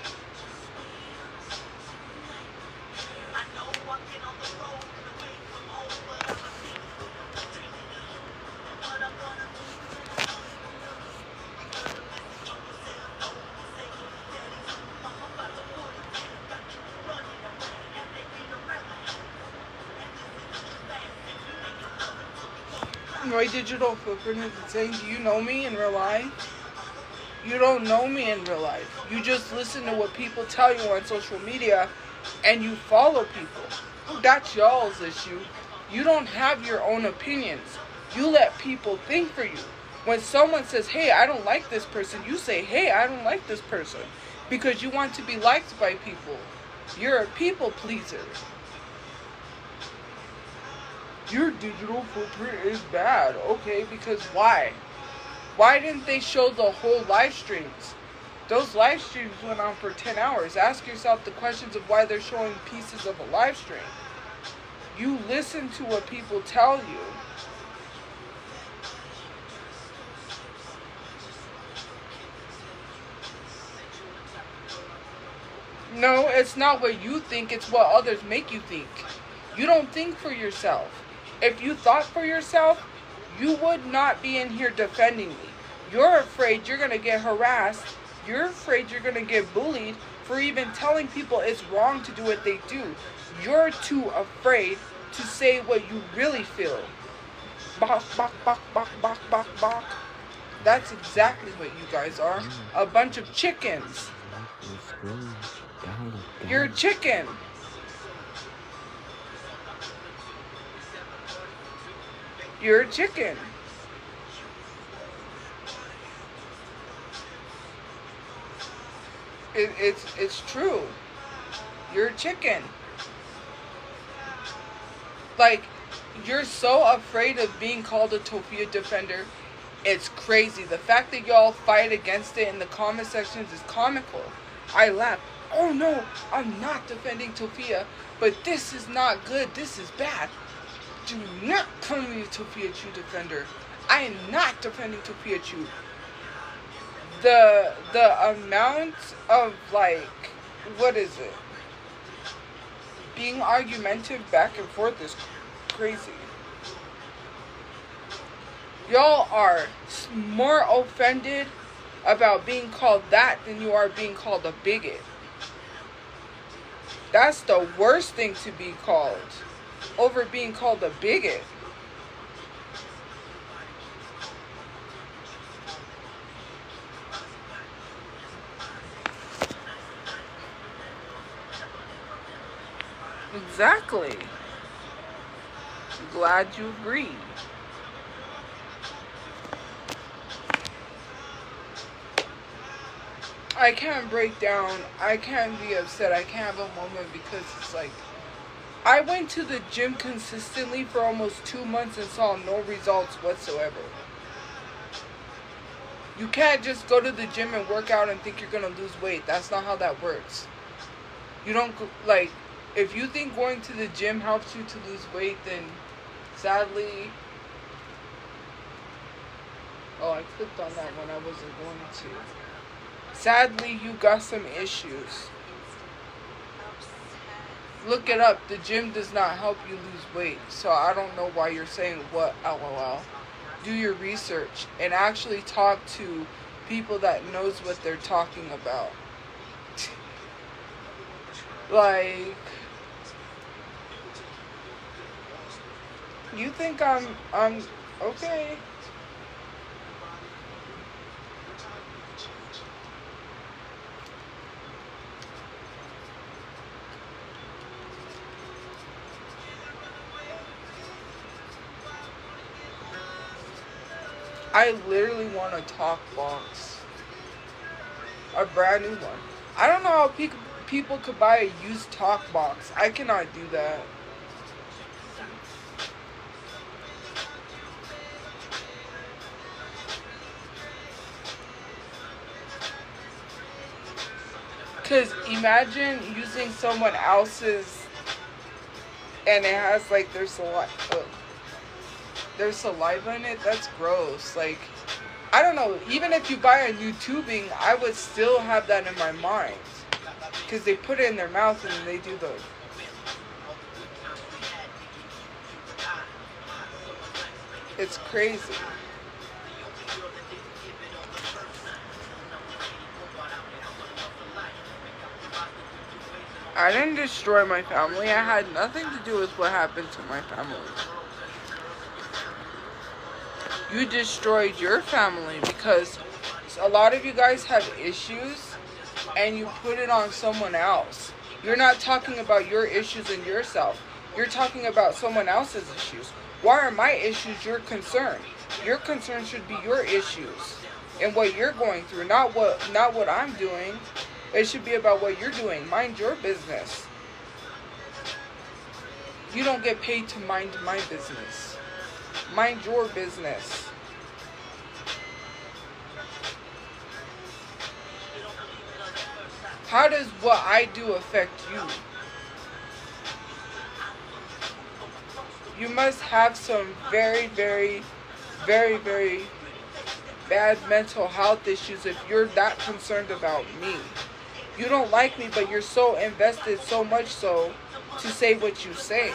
My digital footprint is insane. Do you know me in real life? You don't know me in real life. You just listen to what people tell you on social media and you follow people. That's y'all's issue. You don't have your own opinions. You let people think for you. When someone says, "Hey, I don't like this person," you say, "Hey, I don't like this person," because you want to be liked by people. You're a people pleaser. Your digital footprint is bad. Okay, because why? Why didn't they show the whole live streams? Those live streams went on for 10 hours. Ask yourself the questions of why they're showing pieces of a live stream. You listen to what people tell you. No, it's not what you think, it's what others make you think. You don't think for yourself. If you thought for yourself, you would not be in here defending me. You're afraid you're going to get harassed. You're afraid you're going to get bullied for even telling people it's wrong to do what they do. You're too afraid to say what you really feel. Bok, bok, bok, bok, bok, bok, bok. That's exactly what you guys are. A bunch of chickens. You're a chicken. You're a chicken. It's true. You're a chicken. Like, you're so afraid of being called a Tophia defender. It's crazy. The fact that y'all fight against it in the comment sections is comical. I laugh. Oh no, I'm not defending Tophia, but this is not good. This is bad. Do not call me a Tophiachu defender. I am not defending Tophiachu. The amount of, like, what is it? Being argumentative back and forth is crazy. Y'all are more offended about being called that than you are being called a bigot. That's the worst thing to be called, over being called a bigot. Exactly. Glad you agree. I can't break down. I can't be upset. I can't have a moment because it's like, I went to the gym consistently for almost 2 months and saw no results whatsoever. You can't just go to the gym and work out and think you're going to lose weight. That's not how that works. You don't, like, if you think going to the gym helps you to lose weight, then sadly... Oh, I clicked on that when I wasn't going to. Sadly, you got some issues. Look it up. The gym does not help you lose weight. So I don't know why you're saying what, LOL. Do your research and actually talk to people that knows what they're talking about. Like, you think I'm okay. I literally want a talk box. A brand new one. I don't know how people could buy a used talk box. I cannot do that. Because imagine using someone else's and it has like their saliva in it. That's gross. Like, I don't know. Even if you buy a new tubing, I would still have that in my mind. Because they put it in their mouth and they do the... It's crazy. I didn't destroy my family. I had nothing to do with what happened to my family. You destroyed your family because a lot of you guys have issues and you put it on someone else. You're not talking about your issues and yourself. You're talking about someone else's issues. Why are my issues your concern? Your concern should be your issues and what you're going through, not what I'm doing. It should be about what you're doing. Mind your business. You don't get paid to mind my business. Mind your business. How does what I do affect you? You must have some very, very, very, very bad mental health issues if you're that concerned about me. You don't like me, but you're so invested, so much so, to say what you say.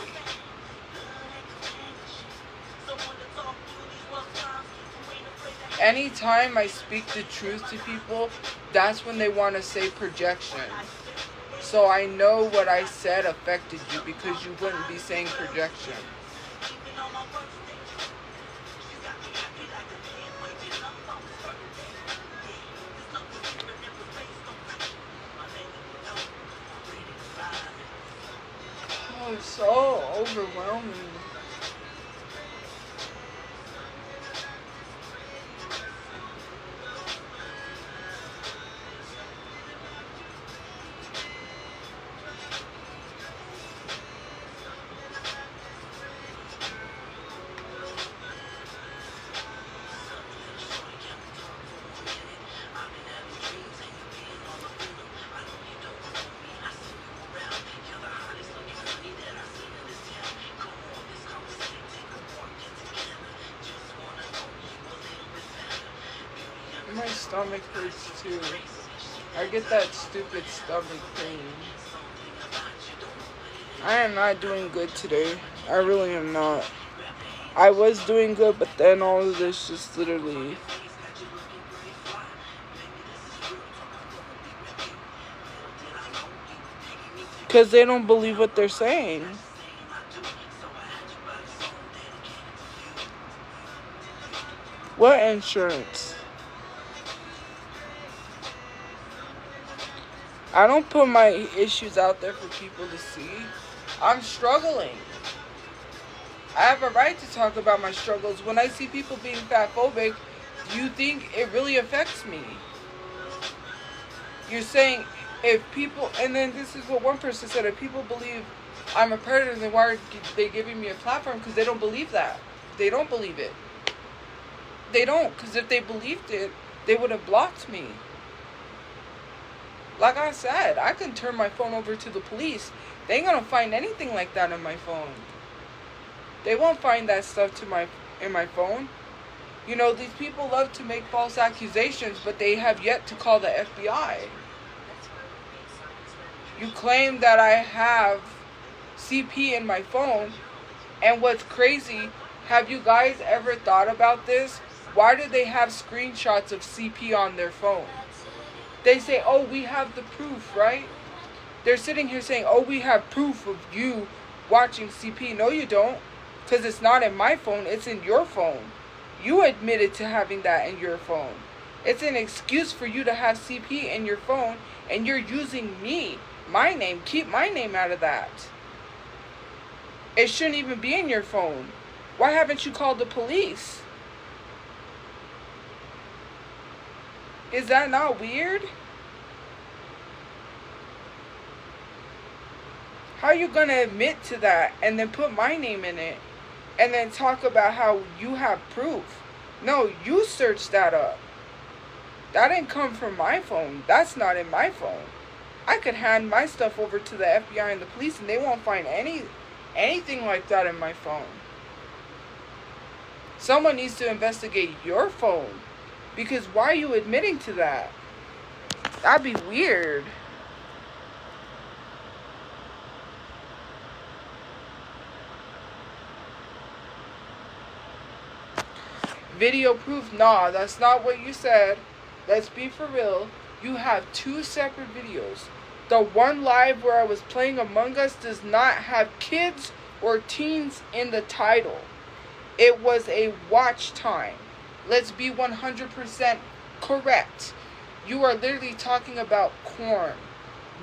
Anytime I speak the truth to people, that's when they want to say projection. So I know what I said affected you because you wouldn't be saying projection. Oh, it's so overwhelming. My stomach hurts too. I get that stupid stomach pain. I am not doing good today. I really am not. I was doing good, but then all of this just literally... Because they don't believe what they're saying. What insurance? I don't put my issues out there for people to see. I'm struggling. I have a right to talk about my struggles. When I see people being fatphobic, you think it really affects me. You're saying if people, and then this is what one person said, if people believe I'm a predator, then why are they giving me a platform? Because they don't believe that. They don't believe it. They don't, because if they believed it, they would have blocked me. Like I said, I can turn my phone over to the police. They ain't gonna find anything like that in my phone. They won't find that stuff in my phone. You know, these people love to make false accusations, but they have yet to call the FBI. You claim that I have CP in my phone, and what's crazy, have you guys ever thought about this? Why do they have screenshots of CP on their phone? They say, oh, we have the proof, right? They're sitting here saying, oh, we have proof of you watching CP. No, you don't. Because it's not in my phone. It's in your phone. You admitted to having that in your phone. It's an excuse for you to have CP in your phone. And you're using me, my name. Keep my name out of that. It shouldn't even be in your phone. Why haven't you called the police? Is that not weird? How are you going to admit to that and then put my name in it and then talk about how you have proof? No, you searched that up. That didn't come from my phone. That's not in my phone. I could hand my stuff over to the FBI and the police and they won't find anything like that in my phone. Someone needs to investigate your phone. Because why are you admitting to that? That'd be weird. Video proof? Nah, that's not what you said. Let's be for real. You have two separate videos. The one live where I was playing Among Us does not have kids or teens in the title. It was a watch time. Let's be 100% correct. You are literally talking about corn.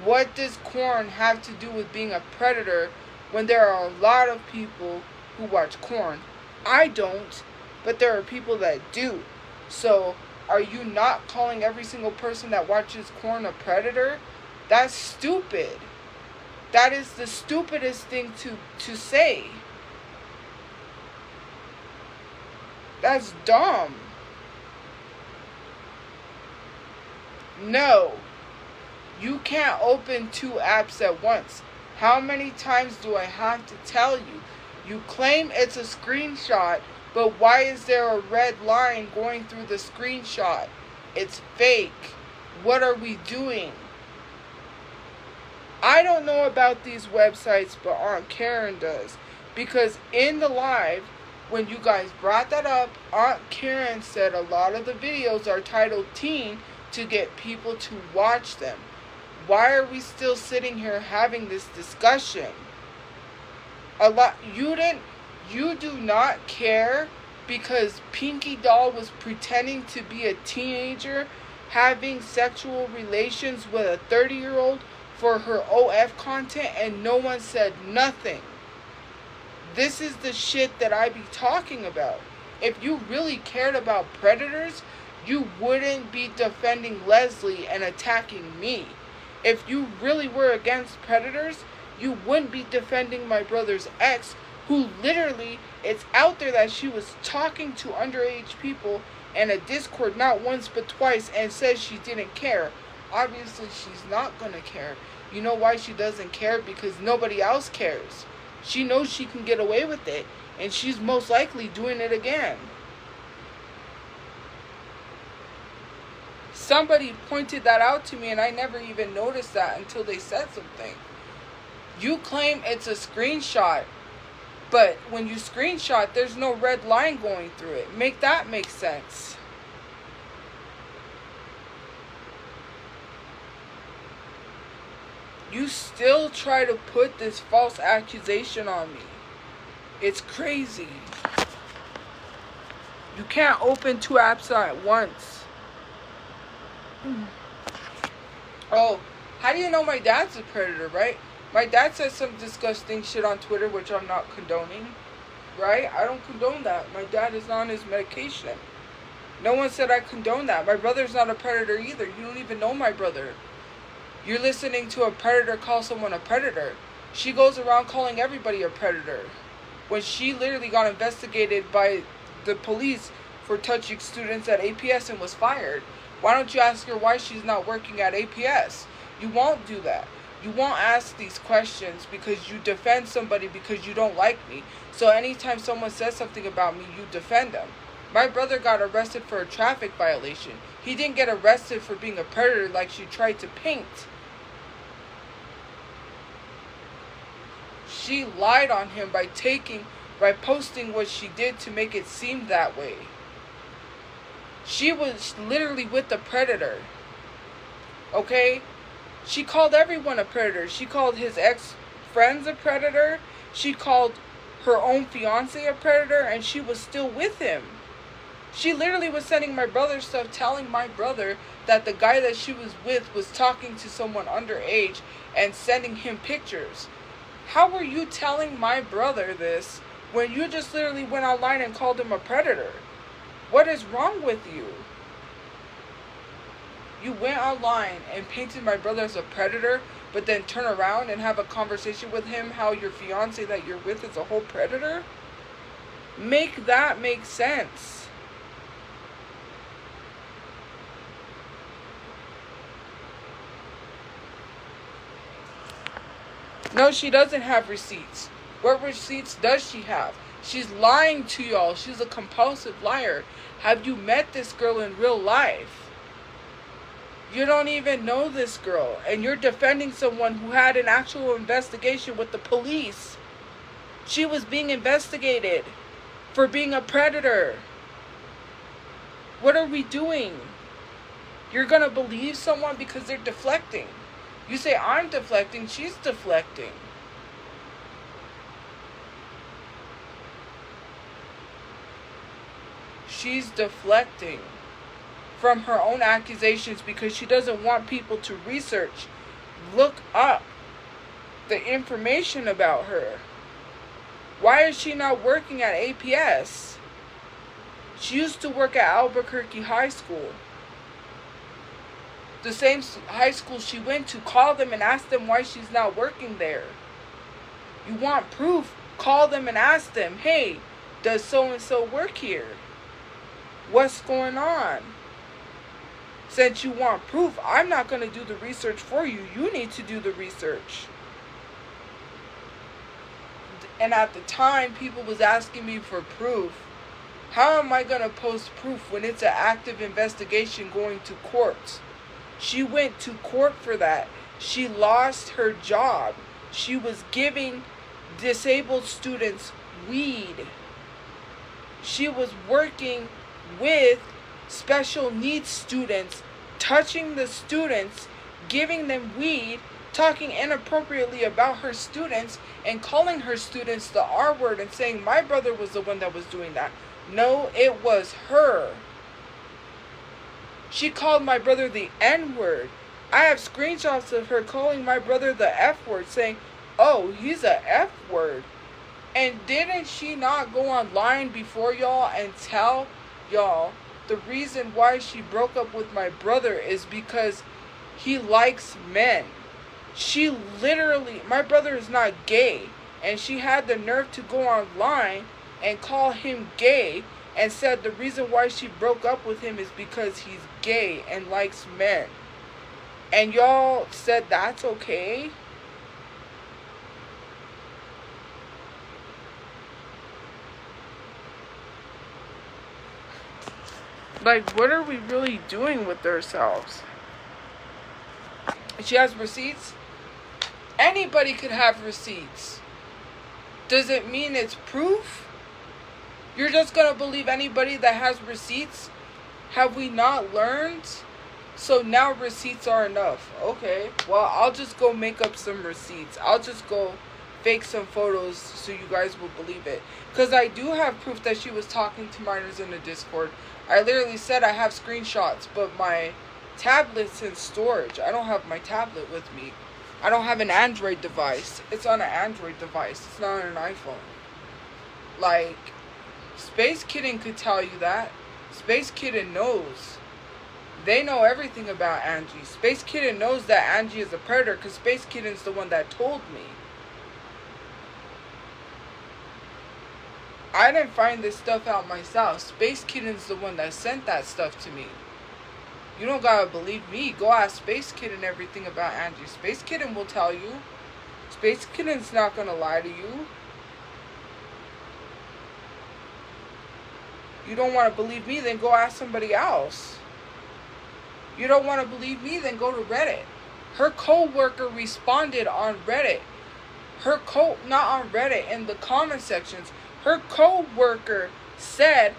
What does corn have to do with being a predator when there are a lot of people who watch corn? I don't, but there are people that do. So, are you not calling every single person that watches corn a predator? That's stupid. That is the stupidest thing to say. That's dumb. No. You can't open two apps at once. How many times do I have to tell you? You claim it's a screenshot, but why is there a red line going through the screenshot? It's fake. What are we doing? I don't know about these websites, but Aunt Karen does. Because in the live, when you guys brought that up, Aunt Karen said a lot of the videos are titled teen to get people to watch them. why are we still sitting here having this discussion? You do not care because Pinky Doll was pretending to be a teenager having sexual relations with a 30-year-old for her OF content and no one said nothing. This is the shit that I be talking about. If you really cared about predators, you wouldn't be defending Leslie and attacking me. If you really were against predators, you wouldn't be defending my brother's ex, who literally, it's out there that she was talking to underage people in a Discord not once but twice and says she didn't care. Obviously, she's not going to care. You know why she doesn't care? Because nobody else cares. She knows she can get away with it, and she's most likely doing it again. Somebody pointed that out to me, and I never even noticed that until they said something. You claim it's a screenshot, but when you screenshot, there's no red line going through it. Make that make sense. You still try to put this false accusation on me. It's crazy. You can't open 2 apps at once. Oh, how do you know my dad's a predator, right? My dad says some disgusting shit on Twitter, which I'm not condoning, right? I don't condone that. My dad is on his medication. No one said I condone that. My brother's not a predator either. You don't even know my brother. You're listening to a predator call someone a predator. She goes around calling everybody a predator, when she literally got investigated by the police for touching students at APS and was fired. Why don't you ask her why she's not working at APS? You won't do that. You won't ask these questions because you defend somebody because you don't like me. So anytime someone says something about me, you defend them. My brother got arrested for a traffic violation. He didn't get arrested for being a predator like she tried to paint. She lied on him by posting what she did to make it seem that way. She was literally with the predator. Okay? She called everyone a predator. She called his ex-friends a predator. She called her own fiance a predator, and she was still with him. She literally was sending my brother stuff, telling my brother that the guy that she was with was talking to someone underage and sending him pictures. How were you telling my brother this when you just literally went online and called him a predator? What is wrong with you? You went online and painted my brother as a predator, but then turn around and have a conversation with him how your fiance that you're with is a whole predator? Make that make sense. No, she doesn't have receipts. What receipts does she have? She's lying to y'all. She's a compulsive liar. Have you met this girl in real life? You don't even know this girl. And you're defending someone who had an actual investigation with the police. She was being investigated for being a predator. What are we doing? You're going to believe someone because they're deflecting. You say, I'm deflecting, she's deflecting. She's deflecting from her own accusations because she doesn't want people to research, look up the information about her. Why is she not working at APS? She used to work at Albuquerque High School. The same high school she went to. Call them and ask them why she's not working there. You want proof? Call them and ask them, hey, does so-and-so work here? What's going on? Since you want proof, I'm not going to do the research for you. You need to do the research. And at the time, people was asking me for proof. How am I going to post proof when it's an active investigation going to court? She went to court for that. She lost her job. She was giving disabled students weed. She was working with special needs students, touching the students, giving them weed, talking inappropriately about her students, and calling her students the R word and saying my brother was the one that was doing that. No, it was her. She called my brother the N word. I have screenshots of her calling my brother the F word, saying, oh, he's a F word. And didn't she not go online before y'all and tell y'all the reason why she broke up with my brother is because he likes men? She literally, my brother is not gay, and she had the nerve to go online and call him gay and said the reason why she broke up with him is because he's gay and likes men. And y'all said that's okay? Like, what are we really doing with ourselves? She has receipts? Anybody could have receipts. Does it mean it's proof? You're just going to believe anybody that has receipts? Have we not learned? So now receipts are enough. Okay, well, I'll just go make up some receipts. I'll just go fake some photos so you guys will believe it. Because I do have proof that she was talking to minors in the Discord. I literally said I have screenshots, but my tablet's in storage. I don't have my tablet with me. I don't have an Android device. It's on an Android device. It's not on an iPhone. Like, Space Kitten could tell you that. Space Kitten knows. They know everything about Angie. Space Kitten knows that Angie is a predator because Space Kitten's the one that told me. I didn't find this stuff out myself. Space Kitten's the one that sent that stuff to me. You don't gotta believe me. Go ask Space Kitten everything about Angie. Space Kitten will tell you. Space Kitten's not gonna lie to you. You don't want to believe me, then go ask somebody else. You don't want to believe me, then go to Reddit. Her co-worker responded on Reddit. Not on Reddit, in the comment sections. Her co-worker said,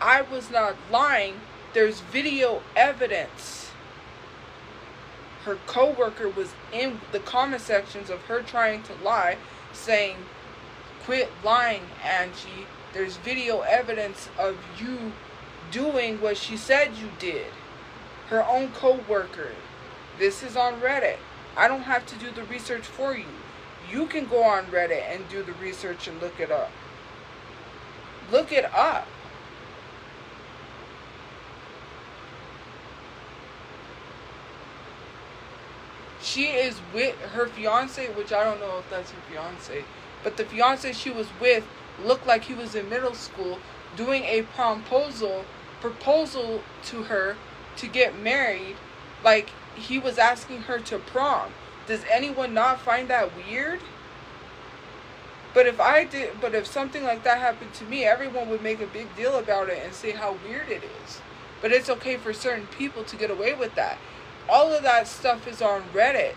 I was not lying. There's video evidence. Her co-worker was in the comment sections of her trying to lie, saying, quit lying, Angie. There's video evidence of you doing what she said you did. Her own co-worker. This is on Reddit. I don't have to do the research for you. You can go on Reddit and do the research and look it up. Look it up. She is with her fiance, which I don't know if that's her fiance, but the fiance she was with looked like he was in middle school doing a proposal to her to get married, like he was asking her to prom. Does anyone not find that weird? But if something like that happened to me, everyone would make a big deal about it and say how weird it is. But it's okay for certain people to get away with that. All of that stuff is on Reddit.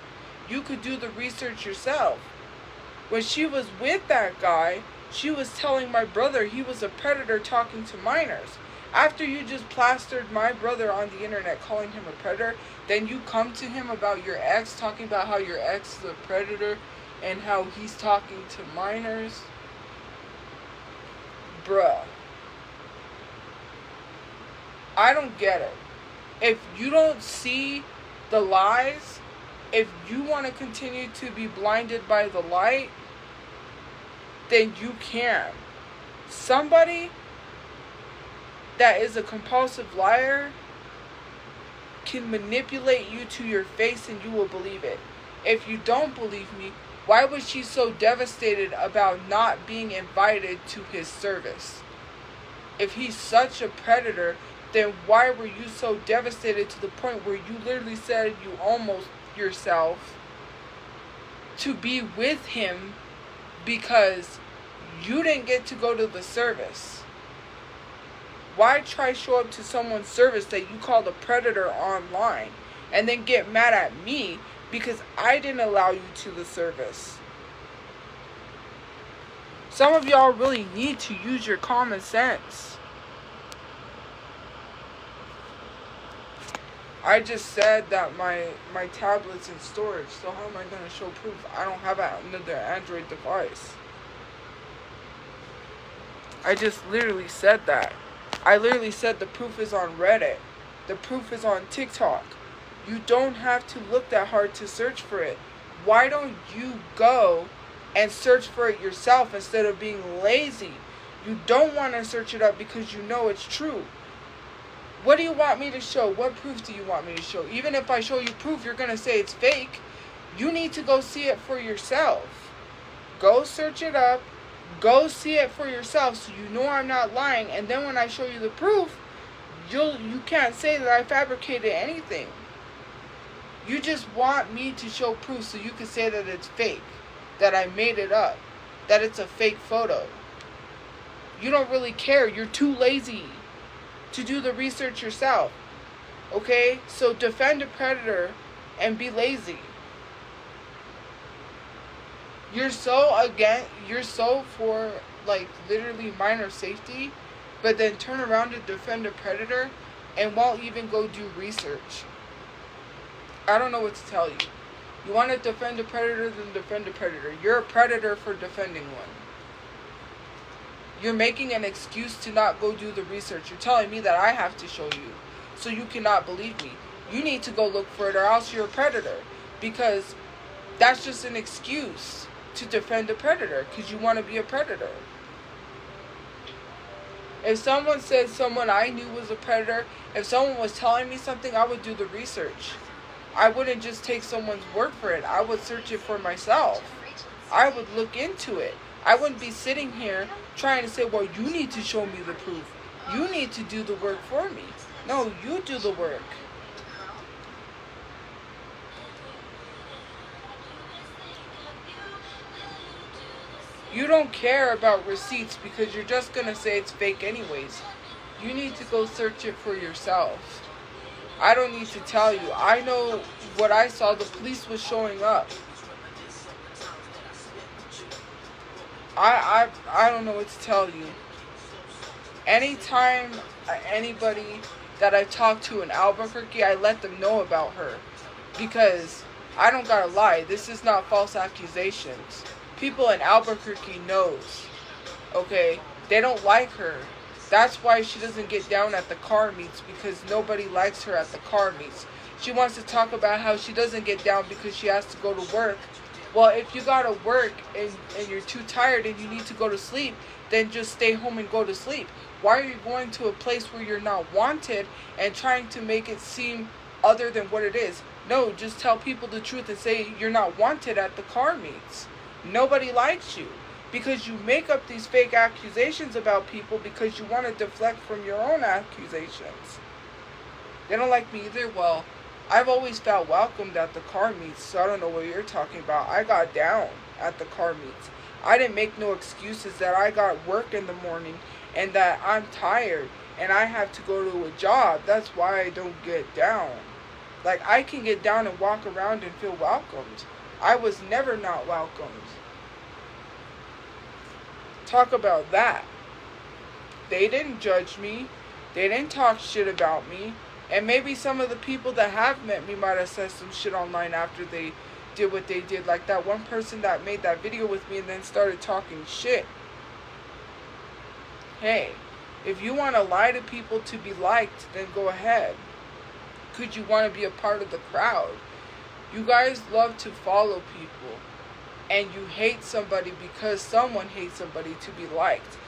You could do the research yourself. When she was with that guy, she was telling my brother he was a predator talking to minors. After you just plastered my brother on the internet calling him a predator, then you come to him about your ex, talking about how your ex is a predator and how he's talking to minors. Bruh. I don't get it. If you don't see the lies, if you want to continue to be blinded by the light, then you can. Somebody that is a compulsive liar can manipulate you to your face and you will believe it. If you don't believe me, why was she so devastated about not being invited to his service? If he's such a predator, then why were you so devastated to the point where you literally said you almost yourself to be with him because you didn't get to go to the service? Why try show up to someone's service that you called a predator online and then get mad at me because I didn't allow you to the service? Some of y'all really need to use your common sense. I just said that my tablet's in storage, so how am I going to show proof? I don't have another Android device. I just literally said that. I literally said the proof is on Reddit. The proof is on TikTok. You don't have to look that hard to search for it. Why don't you go and search for it yourself instead of being lazy? You don't want to search it up because you know it's true. What do you want me to show? What proof do you want me to show? Even if I show you proof, you're going to say it's fake. You need to go see it for yourself. Go search it up. Go see it for yourself so you know I'm not lying. And then when I show you the proof, you can't say that I fabricated anything. You just want me to show proof so you can say that it's fake, that I made it up, that it's a fake photo. You don't really care. You're too lazy to do the research yourself. Okay? So defend a predator and be lazy. You're so for like literally minor safety, but then turn around to defend a predator and won't even go do research. I don't know what to tell you. You want to defend a predator, then defend a predator. You're a predator for defending one. You're making an excuse to not go do the research. You're telling me that I have to show you, so you cannot believe me. You need to go look for it, or else you're a predator. Because that's just an excuse to defend a predator, because you want to be a predator. If someone said someone I knew was a predator, if someone was telling me something, I would do the research. I wouldn't just take someone's word for it. I would search it for myself. I would look into it. I wouldn't be sitting here trying to say, well, you need to show me the proof. You need to do the work for me. No, you do the work. You don't care about receipts because you're just going to say it's fake anyways. You need to go search it for yourself. I don't need to tell you. I know what I saw. The police was showing up. I don't know what to tell you. Anytime anybody that I talk to in Albuquerque, I let them know about her. Because I don't gotta lie. This is not false accusations. People in Albuquerque knows. Okay? They don't like her. That's why she doesn't get down at the car meets, because nobody likes her at the car meets. She wants to talk about how she doesn't get down because she has to go to work. Well, if you gotta work and you're too tired and you need to go to sleep, then just stay home and go to sleep. Why are you going to a place where you're not wanted and trying to make it seem other than what it is? No, just tell people the truth and say you're not wanted at the car meets. Nobody likes you. Because you make up these fake accusations about people because you want to deflect from your own accusations. They don't like me either. Well, I've always felt welcomed at the car meets, so I don't know what you're talking about. I got down at the car meets. I didn't make no excuses that I got work in the morning and that I'm tired and I have to go to a job. That's why I don't get down. Like, I can get down and walk around and feel welcomed. I was never not welcomed. Talk about that. They didn't judge me. They didn't talk shit about me. And maybe some of the people that have met me might have said some shit online after they did what they did. Like that one person that made that video with me and then started talking shit. Hey, if you want to lie to people to be liked, then go ahead. Could you want to be a part of the crowd? You guys love to follow people. And you hate somebody because someone hates somebody to be liked.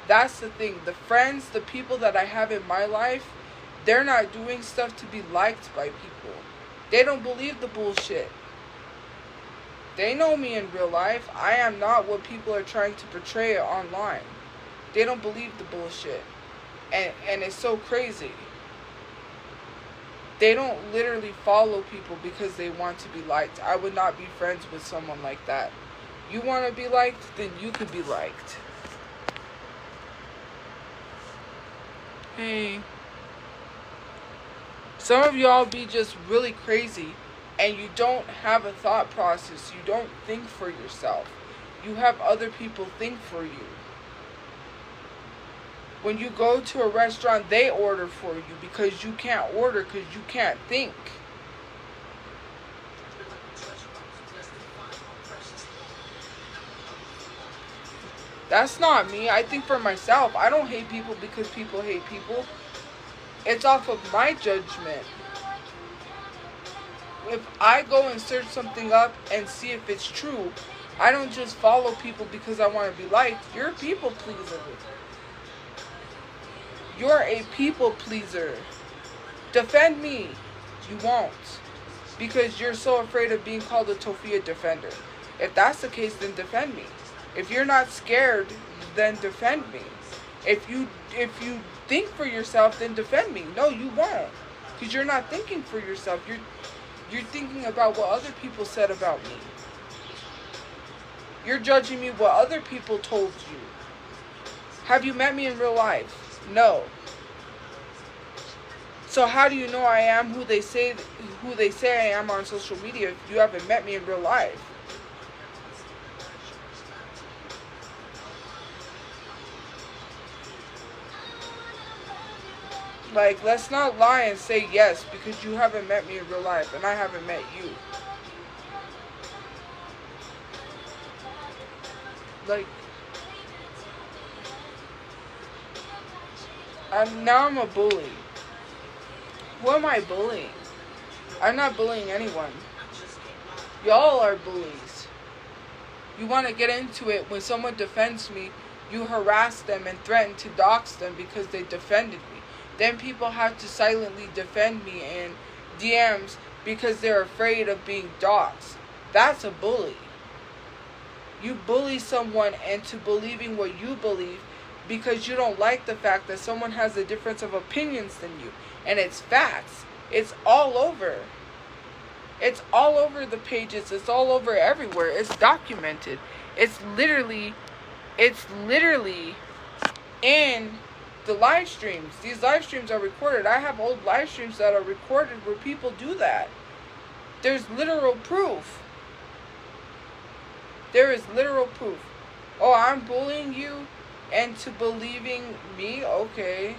That's the thing. The friends, the people that I have in my life, they're not doing stuff to be liked by people. They don't believe the bullshit. They know me in real life. I am not what people are trying to portray online. They don't believe the bullshit. And it's so crazy. They don't literally follow people because they want to be liked. I would not be friends with someone like that. You want to be liked, then you could be liked. Hey. Some of y'all be just really crazy and you don't have a thought process. You don't think for yourself. You have other people think for you. When you go to a restaurant, they order for you because you can't order because you can't think. That's not me. I think for myself. I don't hate people because people hate people. It's off of my judgment. If I go and search something up and see if it's true, I don't just follow people because I want to be liked. You're a people pleaser. You're a people pleaser. Defend me. You won't. Because you're so afraid of being called a Tophia defender. If that's the case, then defend me. If you're not scared, then defend me. If you think for yourself, then defend me. No, you won't. Because you're not thinking for yourself. You're thinking about what other people said about me. You're judging me what other people told you. Have you met me in real life? No. So how do you know I am who they say I am on social media if you haven't met me in real life? Like, let's not lie and say yes because you haven't met me in real life and I haven't met you. Like, now I'm a bully. Who am I bullying? I'm not bullying anyone. Y'all are bullies. You want to get into it when someone defends me, you harass them and threaten to dox them because they defended me. Then people have to silently defend me in DMs because they're afraid of being doxxed. That's a bully. You bully someone into believing what you believe because you don't like the fact that someone has a difference of opinions than you. And it's facts. It's all over. It's all over the pages. It's all over everywhere. It's documented. It's literally in the live streams. These live streams are recorded. I have old live streams that are recorded where people do that. There's literal proof. There is literal proof. Oh, I'm bullying you into believing me? Okay.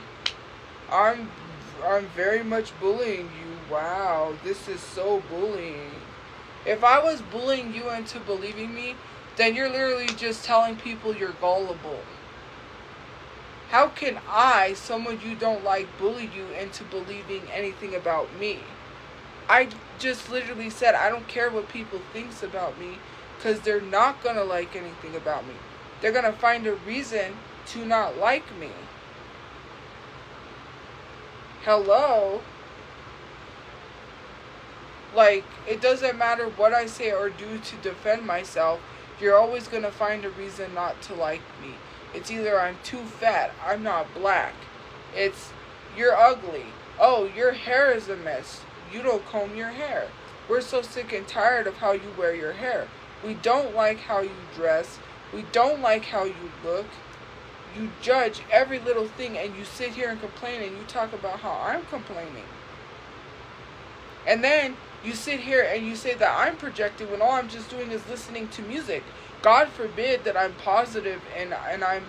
I'm very much bullying you. Wow, this is so bullying. If I was bullying you into believing me, then you're literally just telling people you're gullible. How can I, someone you don't like, bully you into believing anything about me? I just literally said I don't care what people thinks about me because they're not going to like anything about me. They're going to find a reason to not like me. Hello? Like, it doesn't matter what I say or do to defend myself. You're always going to find a reason not to like me. It's either I'm too fat, I'm not black. It's, you're ugly. Oh, your hair is a mess. You don't comb your hair. We're so sick and tired of how you wear your hair. We don't like how you dress. We don't like how you look. You judge every little thing and you sit here and complain and you talk about how I'm complaining. And then you sit here and you say that I'm projecting when all I'm just doing is listening to music. God forbid that I'm positive and I'm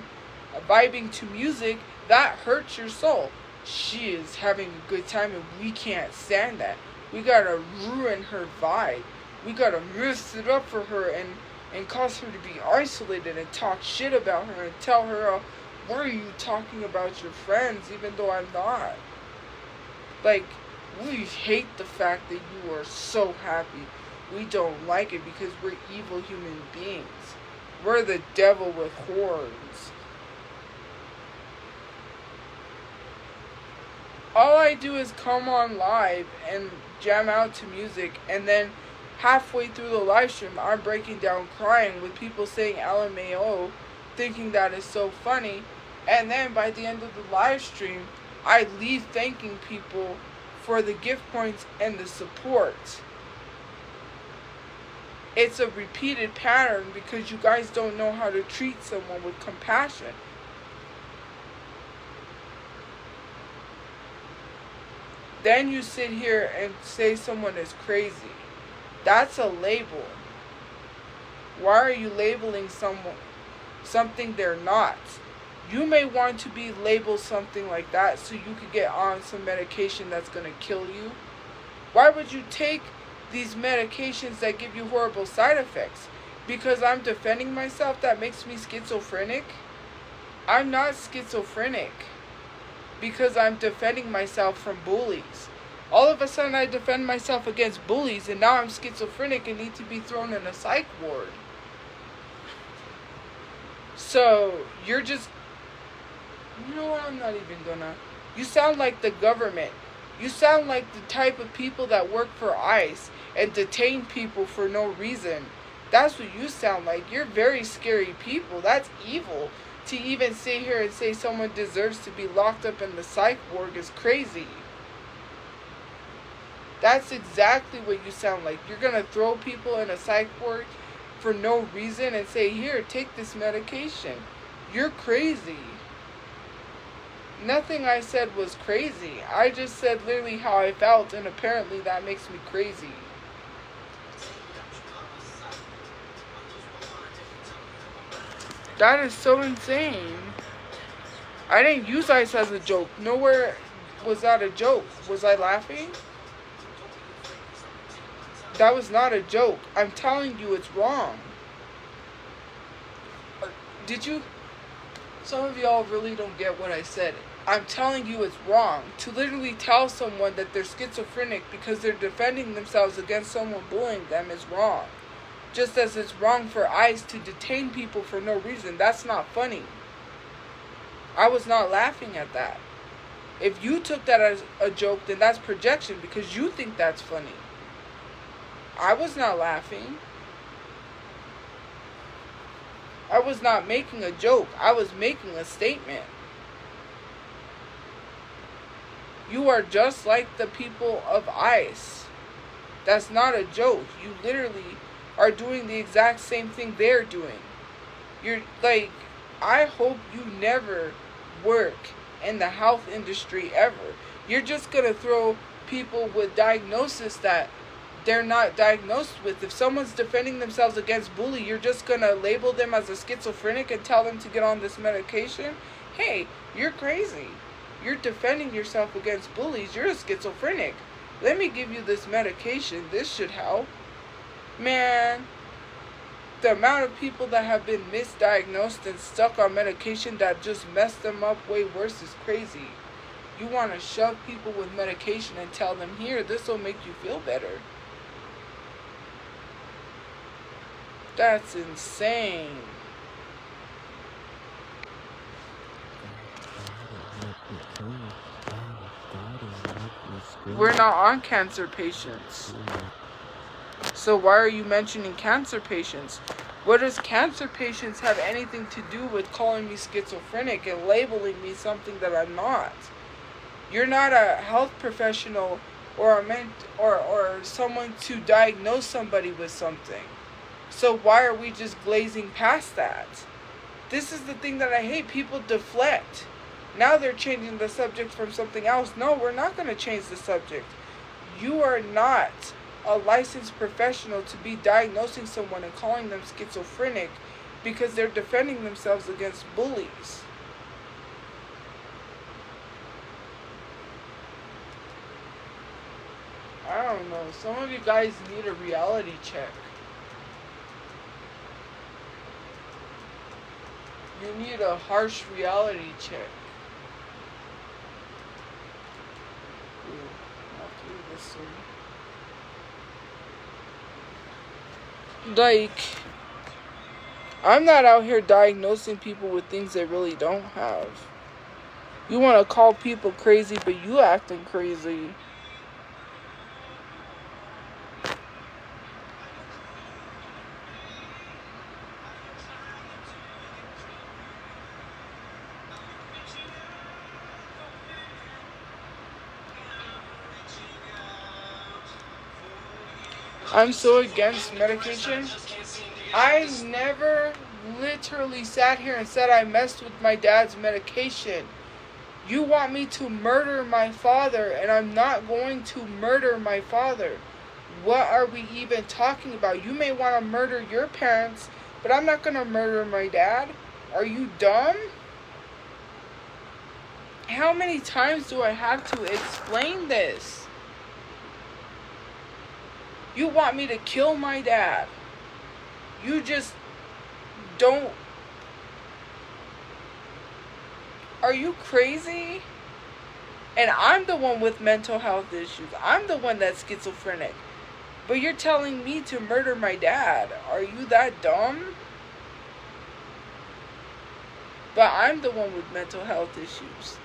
vibing to music. That hurts your soul. She is having a good time and we can't stand that. We gotta ruin her vibe. We gotta mess it up for her and cause her to be isolated and talk shit about her and tell her, why are you talking about your friends even though I'm not? Like, we hate the fact that you are so happy. We don't like it because we're evil human beings. We're the devil with horns. All I do is come on live and jam out to music, and then halfway through the live stream, I'm breaking down crying with people saying LMAO, thinking that is so funny. And then by the end of the live stream, I leave thanking people for the gift points and the support. It's a repeated pattern because you guys don't know how to treat someone with compassion. Then you sit here and say someone is crazy. That's a label. Why are you labeling someone something they're not? You may want to be labeled something like that so you could get on some medication that's going to kill you. Why would you take these medications that give you horrible side effects? Because I'm defending myself, that makes me schizophrenic? I'm not schizophrenic because I'm defending myself from bullies. All of a sudden I defend myself against bullies and now I'm schizophrenic and need to be thrown in a psych ward. So, you're just... You know what, I'm not even gonna... You sound like the government. You sound like the type of people that work for ICE and detain people for no reason. That's what you sound like. You're very scary people. That's evil. To even sit here and say someone deserves to be locked up in the psych ward is crazy. That's exactly what you sound like. You're gonna throw people in a psych ward for no reason and say, here, take this medication. You're crazy. Nothing I said was crazy. I just said literally how I felt, and apparently that makes me crazy. That is so insane. I didn't use ice as a joke. Nowhere was that a joke. Was I laughing? That was not a joke. I'm telling you it's wrong. Did you? Some of y'all really don't get what I said. I'm telling you it's wrong. To literally tell someone that they're schizophrenic because they're defending themselves against someone bullying them is wrong. Just as it's wrong for ICE to detain people for no reason. That's not funny. I was not laughing at that. If you took that as a joke, then that's projection because you think that's funny. I was not laughing. I was not making a joke. I was making a statement. You are just like the people of ICE. That's not a joke. You literally are doing the exact same thing they're doing. You're like, I hope you never work in the health industry ever. You're just gonna throw people with diagnosis that they're not diagnosed with. If someone's defending themselves against bully, you're just gonna label them as a schizophrenic and tell them to get on this medication? Hey, you're crazy. You're defending yourself against bullies. You're a schizophrenic. Let me give you this medication. This should help. Man, the amount of people that have been misdiagnosed and stuck on medication that just messed them up way worse is crazy. You want to shove people with medication and tell them, here, this will make you feel better. That's insane. We're not on cancer patients. So why are you mentioning cancer patients? What does cancer patients have anything to do with calling me schizophrenic and labeling me something that I'm not? You're not a health professional or someone to diagnose somebody with something. So why are we just glazing past that? This is the thing that I hate. People deflect. Now they're changing the subject from something else. No, we're not going to change the subject. You are not a licensed professional to be diagnosing someone and calling them schizophrenic because they're defending themselves against bullies. I don't know. Some of you guys need a reality check. You need a harsh reality check. Like, I'm not out here diagnosing people with things they really don't have. You want to call people crazy, but you acting crazy. I'm so against medication. I never literally sat here and said I messed with my dad's medication. You want me to murder my father, and I'm not going to murder my father. What are we even talking about? You may want to murder your parents, but I'm not going to murder my dad. Are you dumb? How many times do I have to explain this? You want me to kill my dad. You just don't. Are you crazy? And I'm the one with mental health issues. I'm the one that's schizophrenic. But you're telling me to murder my dad. Are you that dumb? But I'm the one with mental health issues.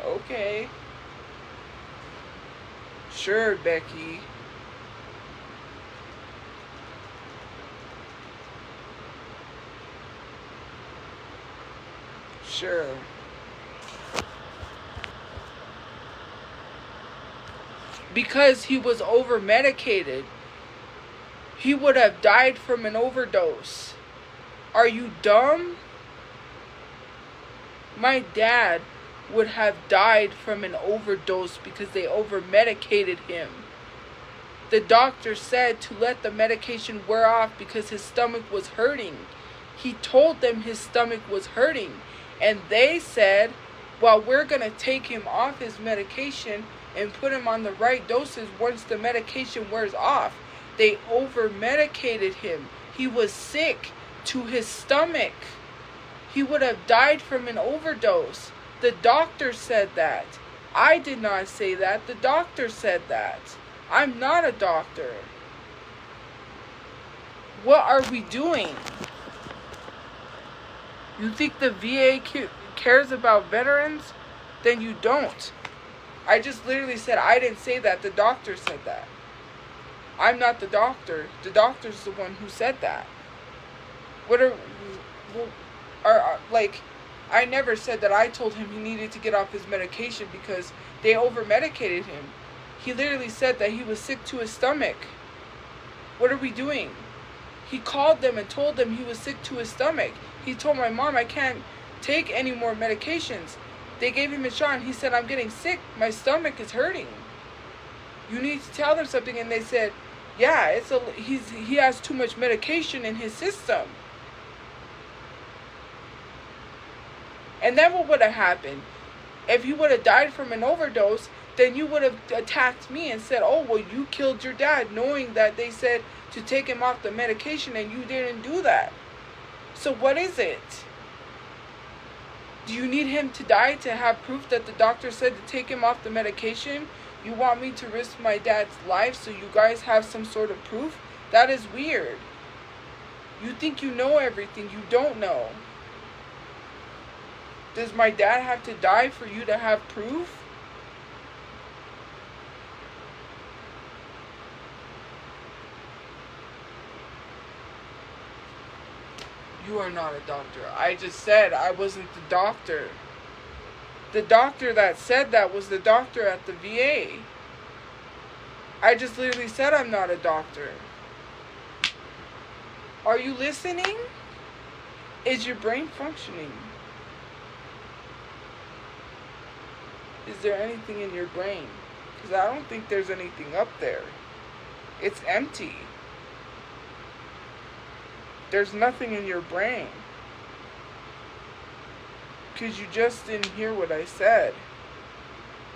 Okay. Sure, Becky. Sure. Because he was over-medicated. He would have died from an overdose. Are you dumb? My dad would have died from an overdose because they over-medicated him. The doctor said to let the medication wear off because his stomach was hurting. He told them his stomach was hurting. And they said, well, we're going to take him off his medication and put him on the right doses once the medication wears off. They over-medicated him. He was sick to his stomach. He would have died from an overdose. The doctor said that. I did not say that. The doctor said that. I'm not a doctor. What are we doing? You think the VA cares about veterans? Then you don't. I just literally said I didn't say that. The doctor said that. I'm not the doctor. The doctor's the one who said that. Like, I never said that I told him he needed to get off his medication because they over-medicated him. He literally said that he was sick to his stomach. What are we doing? He called them and told them he was sick to his stomach. He told my mom, I can't take any more medications. They gave him a shot and he said, I'm getting sick. My stomach is hurting. You need to tell them something. And they said, yeah, he has too much medication in his system. And then what would have happened? If he would have died from an overdose, then you would have attacked me and said, oh, well, you killed your dad, knowing that they said to take him off the medication and you didn't do that. So what is it? Do you need him to die to have proof that the doctor said to take him off the medication? You want me to risk my dad's life so you guys have some sort of proof? That is weird. You think you know everything. You don't know. Does my dad have to die for you to have proof? You are not a doctor. I just said I wasn't the doctor. The doctor that said that was the doctor at the VA. I just literally said I'm not a doctor. Are you listening? Is your brain functioning? Is there anything in your brain? Because I don't think there's anything up there. It's empty. There's nothing in your brain. Because you just didn't hear what I said.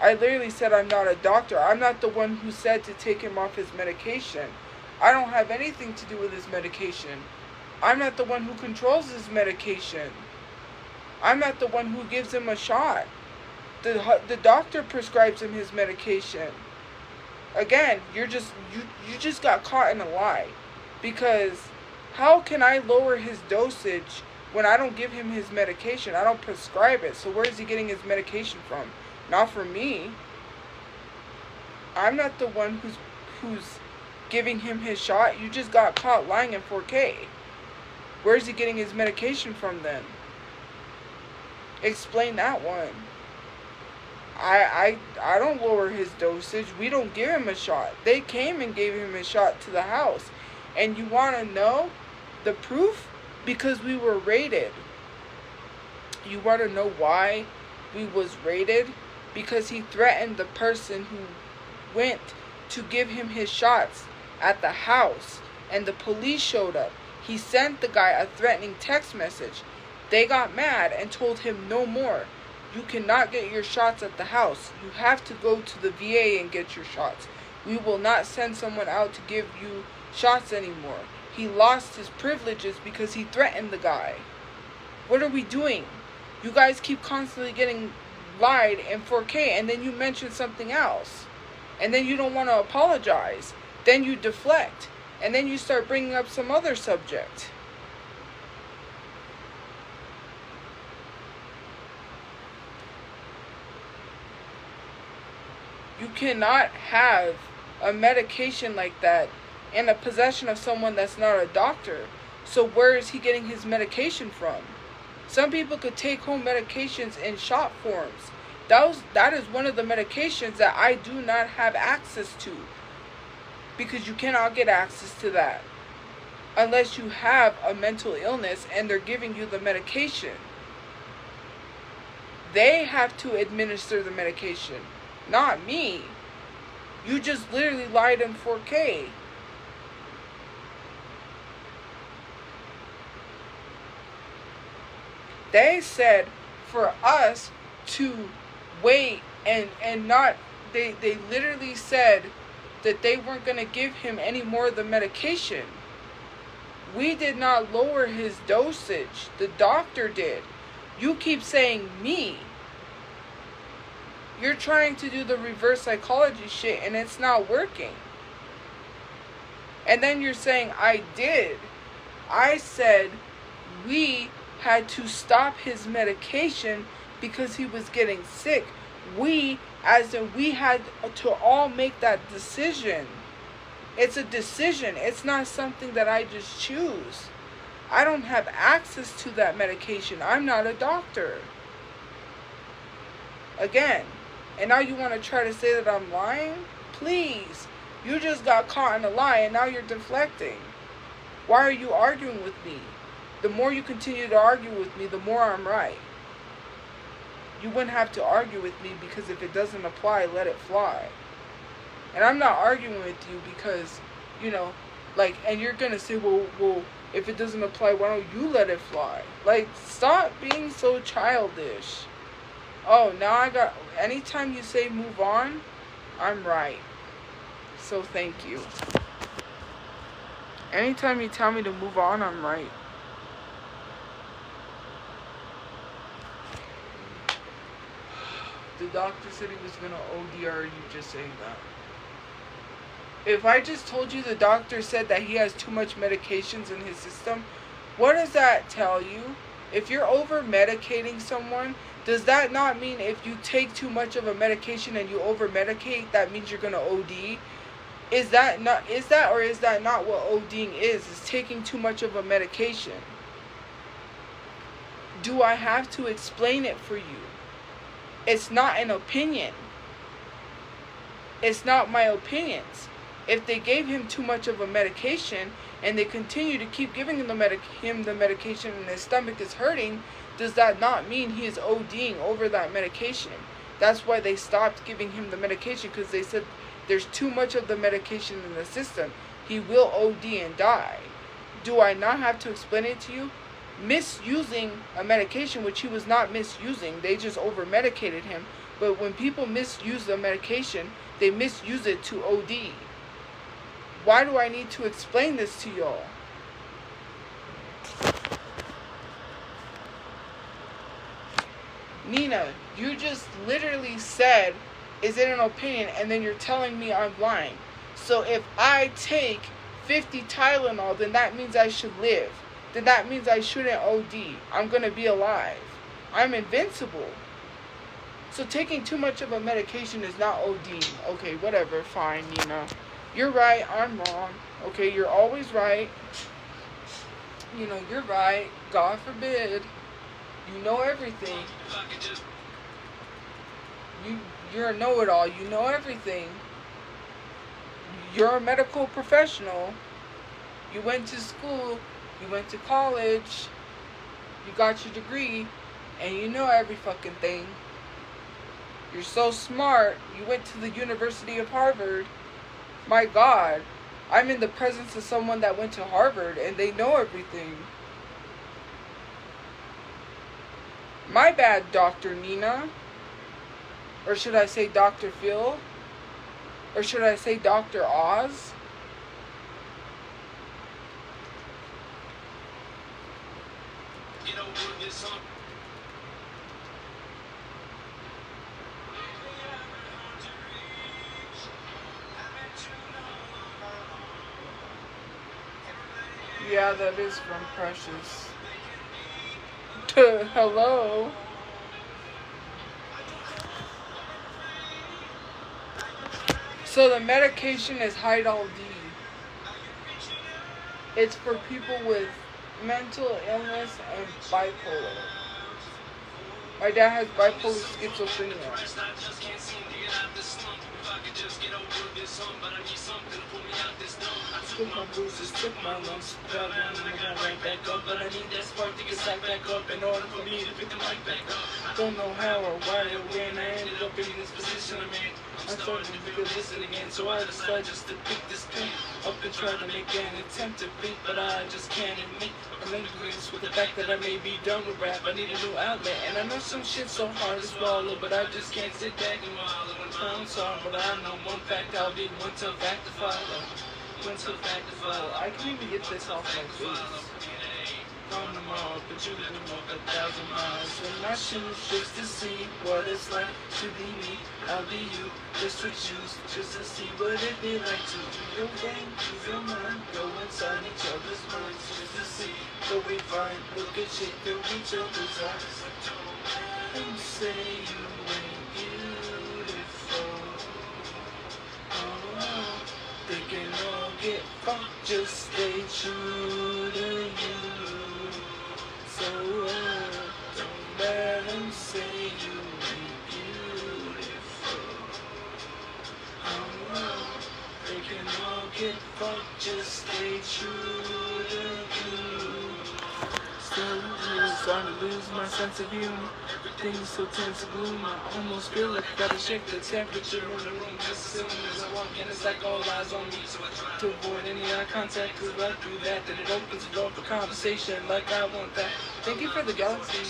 I literally said I'm not a doctor. I'm not the one who said to take him off his medication. I don't have anything to do with his medication. I'm not the one who controls his medication. I'm not the one who gives him a shot. The doctor prescribes him his medication. Again, you just got caught in a lie. Because how can I lower his dosage when I don't give him his medication? I don't prescribe it. So where is he getting his medication from? Not from me. I'm not the one who's giving him his shot. You just got caught lying in 4K. Where is he getting his medication from then? Explain that one. I don't lower his dosage. We don't give him a shot. They came and gave him a shot to the house. And you want to know the proof? Because we were raided. You want to know why we was raided? Because he threatened the person who went to give him his shots at the house. And the police showed up. He sent the guy a threatening text message. They got mad and told him no more. You cannot get your shots at the house. You have to go to the VA and get your shots. We will not send someone out to give you shots anymore. He lost his privileges because he threatened the guy. What are we doing? You guys keep constantly getting lied in 4K, and then you mention something else. And then you don't want to apologize. Then you deflect. And then you start bringing up some other subject. You cannot have a medication like that in the possession of someone that's not a doctor. So where is he getting his medication from? Some people could take home medications in shot forms. That is one of the medications that I do not have access to. Because you cannot get access to that unless you have a mental illness and they're giving you the medication. They have to administer the medication, not me. You just literally lied in 4K. They said for us to wait and not, they literally said that they weren't going to give him any more of the medication. We did not lower his dosage. The doctor did. You keep saying me. You're trying to do the reverse psychology shit and it's not working. And then you're saying I did. I said we had to stop his medication because he was getting sick. We, as in we had to all make that decision. It's a decision. It's not something that I just choose. I don't have access to that medication. I'm not a doctor. Again, and now you want to try to say that I'm lying? Please. You just got caught in a lie and now you're deflecting. Why are you arguing with me? The more you continue to argue with me, the more I'm right. You wouldn't have to argue with me because if it doesn't apply, let it fly. And I'm not arguing with you because, you know, like, and you're going to say, well, if it doesn't apply, why don't you let it fly? Like, stop being so childish. Oh, now I got, anytime you say move on, I'm right. So thank you. Anytime you tell me to move on, I'm right. The doctor said he was going to OD, or are you just saying that? If I just told you the doctor said that he has too much medications in his system, what does that tell you? If you're over-medicating someone, does that not mean if you take too much of a medication and you over-medicate, that means you're going to OD? Is that not what ODing is taking too much of a medication? Do I have to explain it for you? It's not an opinion. It's not my opinions. If they gave him too much of a medication and they continue to keep giving him the medication and his stomach is hurting, does that not mean he is ODing over that medication? That's why they stopped giving him the medication, because they said there's too much of the medication in the system. He will OD and die. Do I not have to explain it to you? Misusing a medication, which he was not misusing, they just over-medicated him. But when people misuse the medication, they misuse it to OD. Why do I need to explain this to y'all? Nina, you just literally said, is it an opinion? And then you're telling me I'm lying. So if I take 50 Tylenol, then that means I should live. Then that means I shouldn't OD. I'm going to be alive. I'm invincible. So taking too much of a medication is not OD. Okay, whatever. Fine, Nina. You're right. I'm wrong. Okay, you're always right. You know, you're right. God forbid. You know everything. You're a know-it-all. You know everything. You're a medical professional. You went to school. You went to college, you got your degree, and you know every fucking thing. You're so smart, you went to the University of Harvard. My God, I'm in the presence of someone that went to Harvard, and they know everything. My bad, Dr. Nina. Or should I say Dr. Phil? Or should I say Dr. Oz? Yeah, that is from Precious. Hello? So the medication is Hydol D. It's for people with mental illness and bipolar. My dad has bipolar schizophrenia. Took my bruises, took my lumps, fell down and I got right back up. But I need that spark to get psyched back up in order for me to pick the mic back up. Don't know how or why or when I ended up in this position I'm in. I started to feel this again, so I decided just to pick this pen up and try to make an attempt to beat, but I just can't admit I'm angry with the fact that I may be done with rap. I need a new outlet, and I know some shit's so hard to swallow, but I just can't sit back and wallow and pound song. But I know one fact, I'll be one tough fact to follow. One tough fact to follow. I can't even get this off my face. On the mall, but you can walk 1,000 miles in my shoes just to see what it's like to be me. I'll be you, just to choose, just to see what it'd be like to do your thing, do your mind, go inside each other's minds just to see what we find. Look at shit through each other's eyes and say you ain't beautiful. Oh, they can all get fucked, just stay true to you. So don't let them say you ain't beautiful. Oh, they can all get fucked, just stay true to you. Still starting to lose my sense of humor. Everything's so tense and gloom. I almost feel like I gotta check the temperature in the room just as soon as I walk in. It's like all eyes on me, so I try to avoid any eye contact. Cause right through that, then it opens the door for conversation like I want that. Thank you for the galaxy. I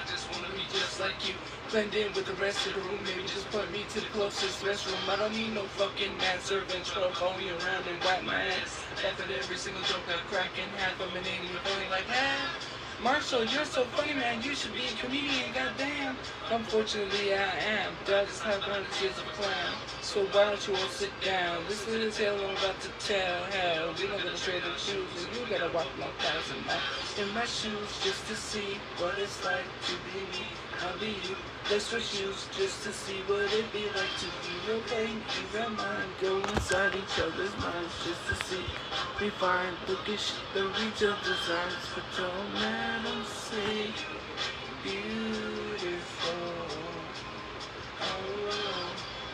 just wanna be just like you. Blend in with the rest of the room, maybe just put me to the closest restroom. I don't need no fucking manservant truck, follow me around and wipe my ass. Laugh at every single joke I crack in half of an name. You're feeling like, ah, Marshall, you're so funny, man. You should be a comedian, goddamn. Unfortunately, I am. But I just have 100 years of clown. So why don't you all sit down? This is the tale I'm about to tell. Hell, we don't gotta trade the shoes, and you gotta walk 1,000 miles in my shoes just to see what it's like to be me. I'll be you. Let's switch shoes just to see what it'd be like to be real pain, be real mind. Go inside each other's minds just to see we find. Look at shit that each other's eyes, but don't let them say beautiful. Oh,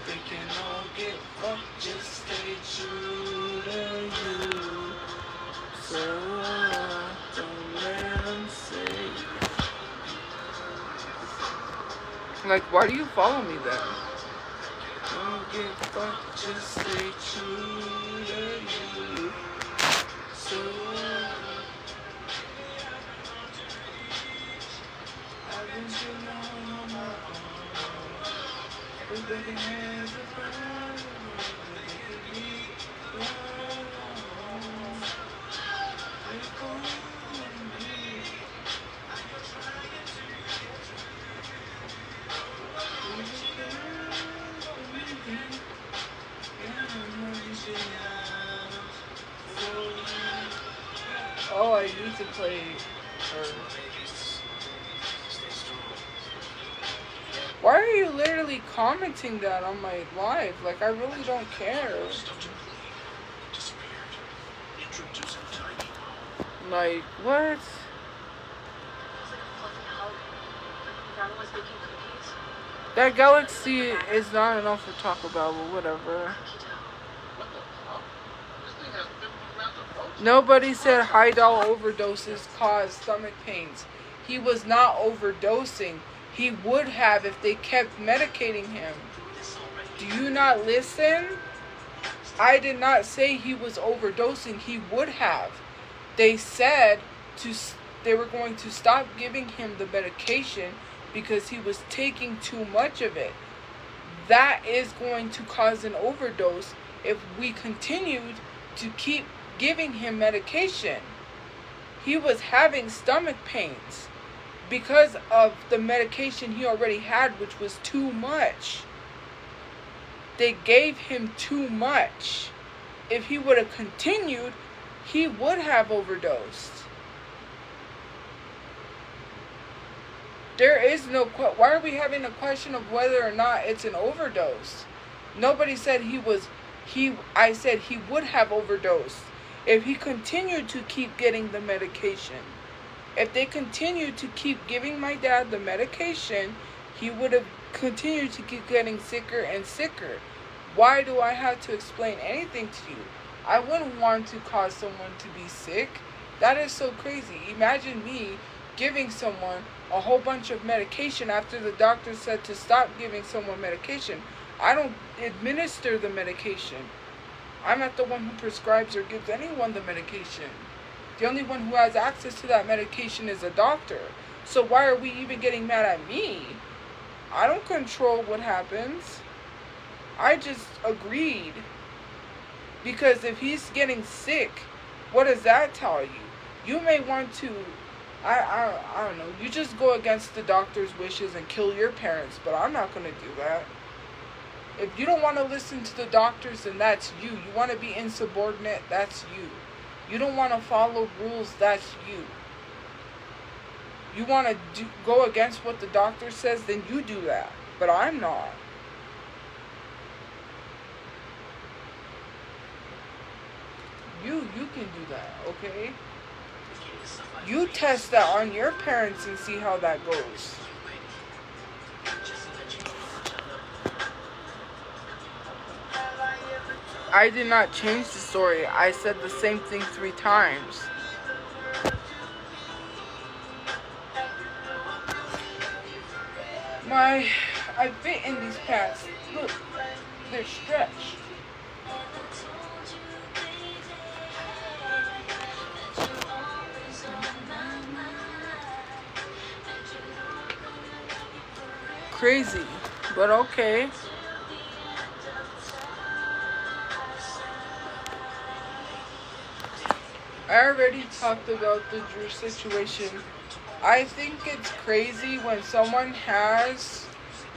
they can all get fucked, just stay true to you. So don't let them say. Like, why do you follow me then? Don't get fucked, just stay true to you. So I've been too long on my own. With the hands of fire, oh, I need to play her. Why are you literally commenting that on my live? Like, I really don't care. Like, what? That galaxy is not enough to talk about, but whatever. Nobody said Hydol overdoses cause stomach pains. He was not overdosing. He would have if they kept medicating him. Do you not listen? I did not say he was overdosing. He would have. They said they were going to stop giving him the medication because he was taking too much of it. That is going to cause an overdose if we continued to keep giving him medication. He was having stomach pains because of the medication he already had, which was too much. They gave him too much. If he would have continued, he would have overdosed. There is no why are we having a question of whether or not it's an overdose? Nobody said I said he would have overdosed if he continued to keep getting the medication. If they continued to keep giving my dad the medication, he would have continued to keep getting sicker and sicker. Why do I have to explain anything to you? I wouldn't want to cause someone to be sick. That is so crazy. Imagine me giving someone a whole bunch of medication after the doctor said to stop giving someone medication. I don't administer the medication. I'm not the one who prescribes or gives anyone the medication. The only one who has access to that medication is a doctor. So why are we even getting mad at me? I don't control what happens. I just agreed. Because if he's getting sick, what does that tell you? You may want to, I don't know, you just go against the doctor's wishes and kill your parents, but I'm not going to do that. If you don't want to listen to the doctors, then that's you. You want to be insubordinate, that's you. You don't want to follow rules, that's you. You want to go against what the doctor says, then you do that. But I'm not. You can do that, okay? You test that on your parents and see how that goes. I did not change the story. I said the same thing 3 times. I fit in these pants. Look, they're stretched. Crazy, but okay. I already talked about the Drew situation. I think it's crazy when someone has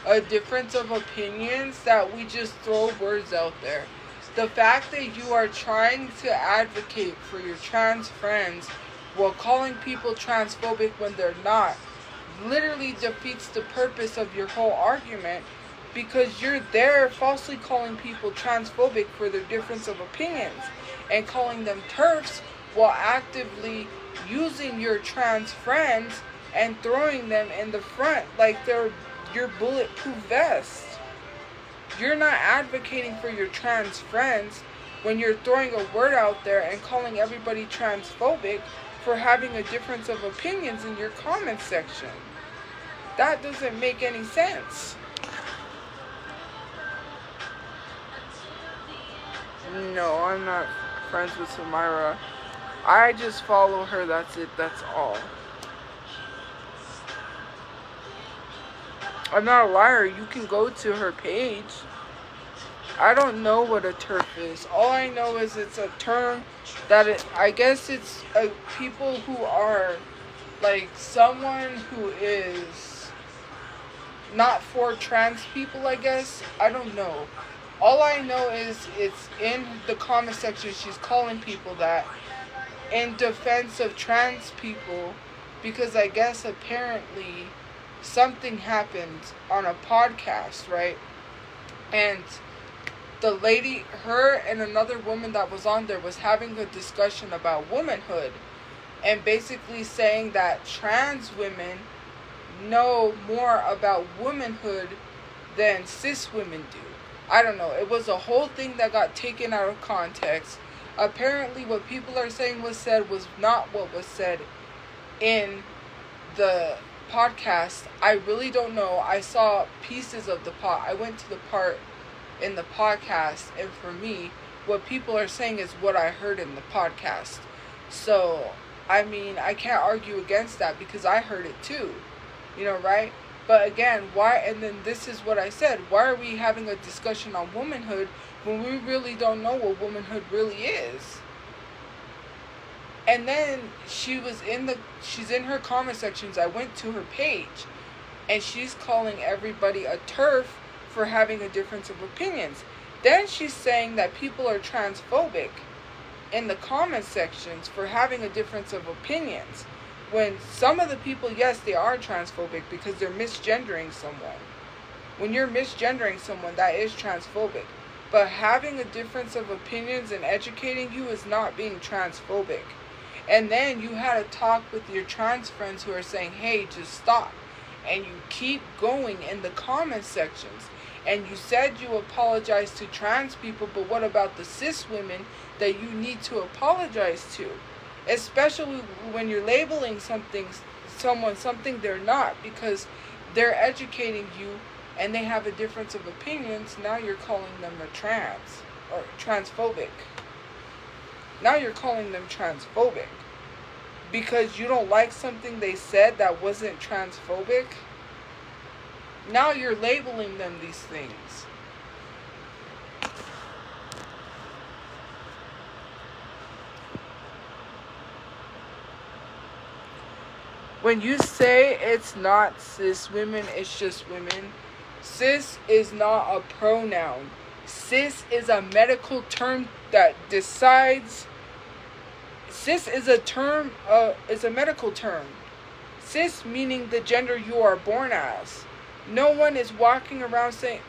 a difference of opinions that we just throw words out there. The fact that you are trying to advocate for your trans friends while calling people transphobic when they're not literally defeats the purpose of your whole argument, because you're there falsely calling people transphobic for their difference of opinions and calling them TERFs while actively using your trans friends and throwing them in the front like they're your bulletproof vest. You're not advocating for your trans friends when you're throwing a word out there and calling everybody transphobic for having a difference of opinions in your comment section. That doesn't make any sense. No, I'm not friends with Samira. I just follow her, that's it, that's all. I'm not a liar, you can go to her page. I don't know what a TERF is. All I know is it's a term that I guess it's people who are like someone who is not for trans people, I guess. I don't know. All I know is it's in the comment section she's calling people that in defense of trans people, because I guess apparently something happened on a podcast, right? And the lady, her and another woman that was on there was having a discussion about womanhood and basically saying that trans women know more about womanhood than cis women do. I don't know. It was a whole thing that got taken out of context. Apparently what people are saying was said was not what was said in the podcast. I really don't know. I saw pieces of the I went to the part in the podcast, and for me, what people are saying is what I heard in the podcast. So I mean, I can't argue against that because I heard it too. You know, right? But again, why? And then this is what I said. Why are we having a discussion on womanhood when we really don't know what womanhood really is? And then she's in her comment sections. I went to her page, and she's calling everybody a turf for having a difference of opinions. Then she's saying that people are transphobic in the comment sections for having a difference of opinions. When some of the people, yes, they are transphobic because they're misgendering someone. When you're misgendering someone, that is transphobic. But having a difference of opinions and educating you is not being transphobic. And then you had a talk with your trans friends who are saying, hey, just stop. And you keep going in the comment sections. And you said you apologize to trans people, but what about the cis women that you need to apologize to? Especially when you're labeling someone something they're not, because they're educating you and they have a difference of opinions. Now you're calling them a trans or transphobic. Now you're calling them transphobic because you don't like something they said that wasn't transphobic. Now you're labeling them these things. When you say it's not cis women, it's just women. Cis is not a pronoun. Cis is a medical term that decides. Cis is a term. Is a medical term. Cis meaning the gender you are born as. No one is walking around saying,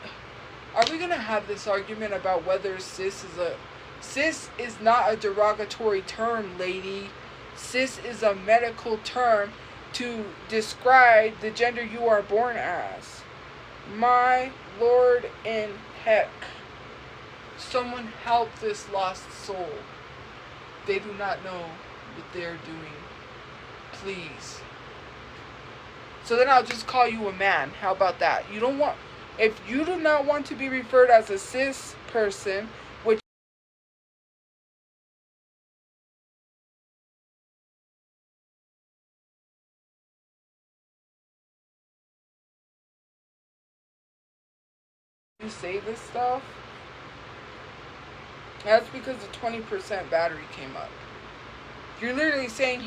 "Are we gonna have this argument about whether cis is a?" Cis is not a derogatory term, lady. Cis is a medical term to describe the gender you are born as. My Lord in heck. Someone help this lost soul. They do not know what they're doing. Please. So then I'll just call you a man. How about that? If you do not want to be referred as a cis person, which you say this stuff, that's because the 20% battery came up. You're literally saying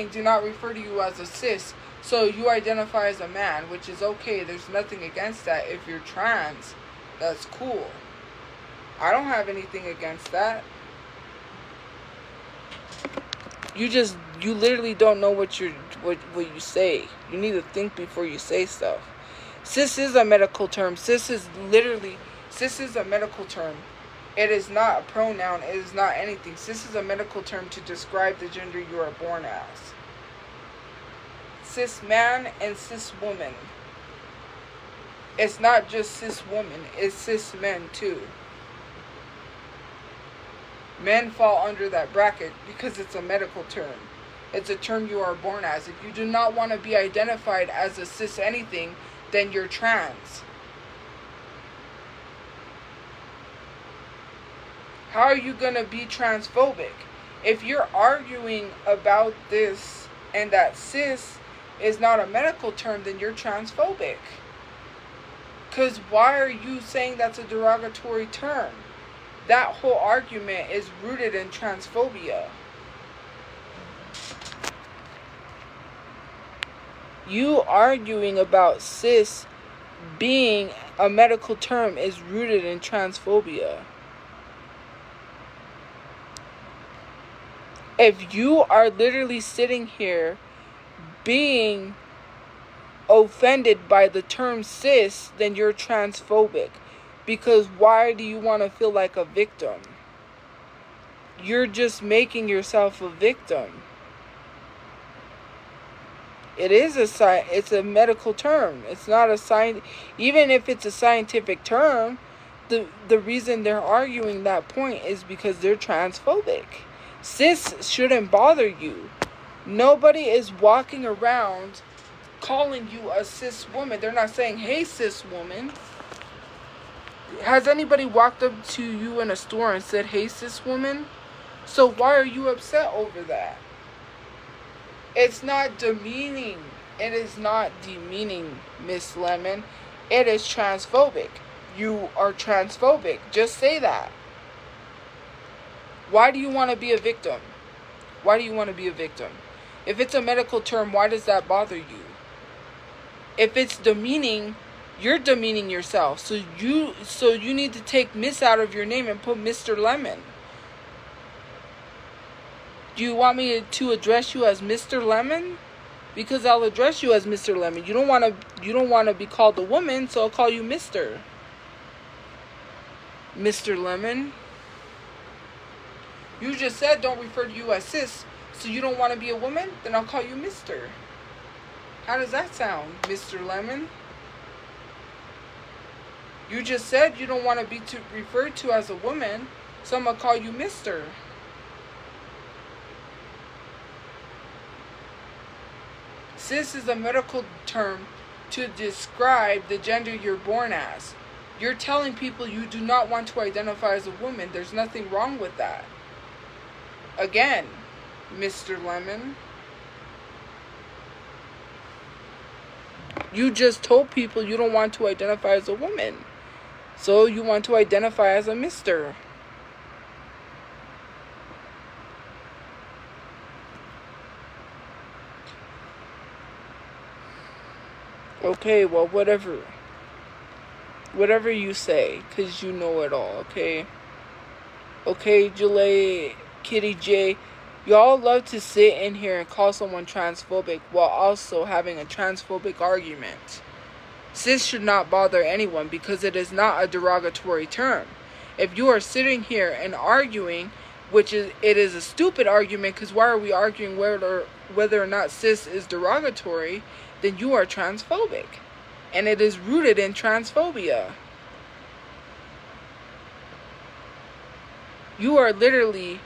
do not refer to you as a cis, so you identify as a man, which is okay. There's nothing against that. If you're trans, that's cool. I don't have anything against that. You literally don't know what you say. You need to think before you say stuff. Cis is a medical term. Cis is a medical term. It is not a pronoun. It is not anything. Cis is a medical term to describe the gender you are born as. Cis man and cis woman. It's not just cis woman. It's cis men too. Men fall under that bracket because it's a medical term. It's a term you are born as. If you do not want to be identified as a cis anything, then you're trans. How are you going to be transphobic? If you're arguing about this and that cis is not a medical term, then you're transphobic. Because why are you saying that's a derogatory term? That whole argument is rooted in transphobia. You arguing about cis being a medical term is rooted in transphobia. If you are literally sitting here being offended by the term cis, then you're transphobic. Because why do you want to feel like a victim? You're just making yourself a victim. It's a medical term. It's not a even if it's a scientific term, the reason they're arguing that point is because they're transphobic. Cis shouldn't bother you. Nobody is walking around calling you a cis woman. They're not saying, hey, cis woman. Has anybody walked up to you in a store and said, hey, cis woman? So why are you upset over that? It's not demeaning. It is not demeaning, Miss Lemon. It is transphobic. You are transphobic. Just say that. Why do you want to be a victim? Why do you want to be a victim? If it's a medical term, why does that bother you? If it's demeaning, you're demeaning yourself. So you need to take Miss out of your name and put Mr. Lemon. Do you want me to address you as Mr. Lemon? Because I'll address you as Mr. Lemon. You don't want to be called a woman, so I'll call you Mr. Mr. Lemon. You just said don't refer to you as sis, so you don't want to be a woman? Then I'll call you Mr. How does that sound, Mr. Lemon? You just said you don't want to be referred to as a woman, so I'm going to call you Mr. Cis is a medical term to describe the gender you're born as. You're telling people you do not want to identify as a woman. There's nothing wrong with that. Again, Mr. Lemon. You just told people you don't want to identify as a woman. So you want to identify as a Mr. Okay, well, whatever. Whatever you say, because you know it all, okay? Okay, Jalay, Kitty J, y'all love to sit in here and call someone transphobic while also having a transphobic argument. Cis should not bother anyone because it is not a derogatory term. If you are sitting here and arguing, it is a stupid argument, because why are we arguing whether or not cis is derogatory? Then you are transphobic. And it is rooted in transphobia. You are literally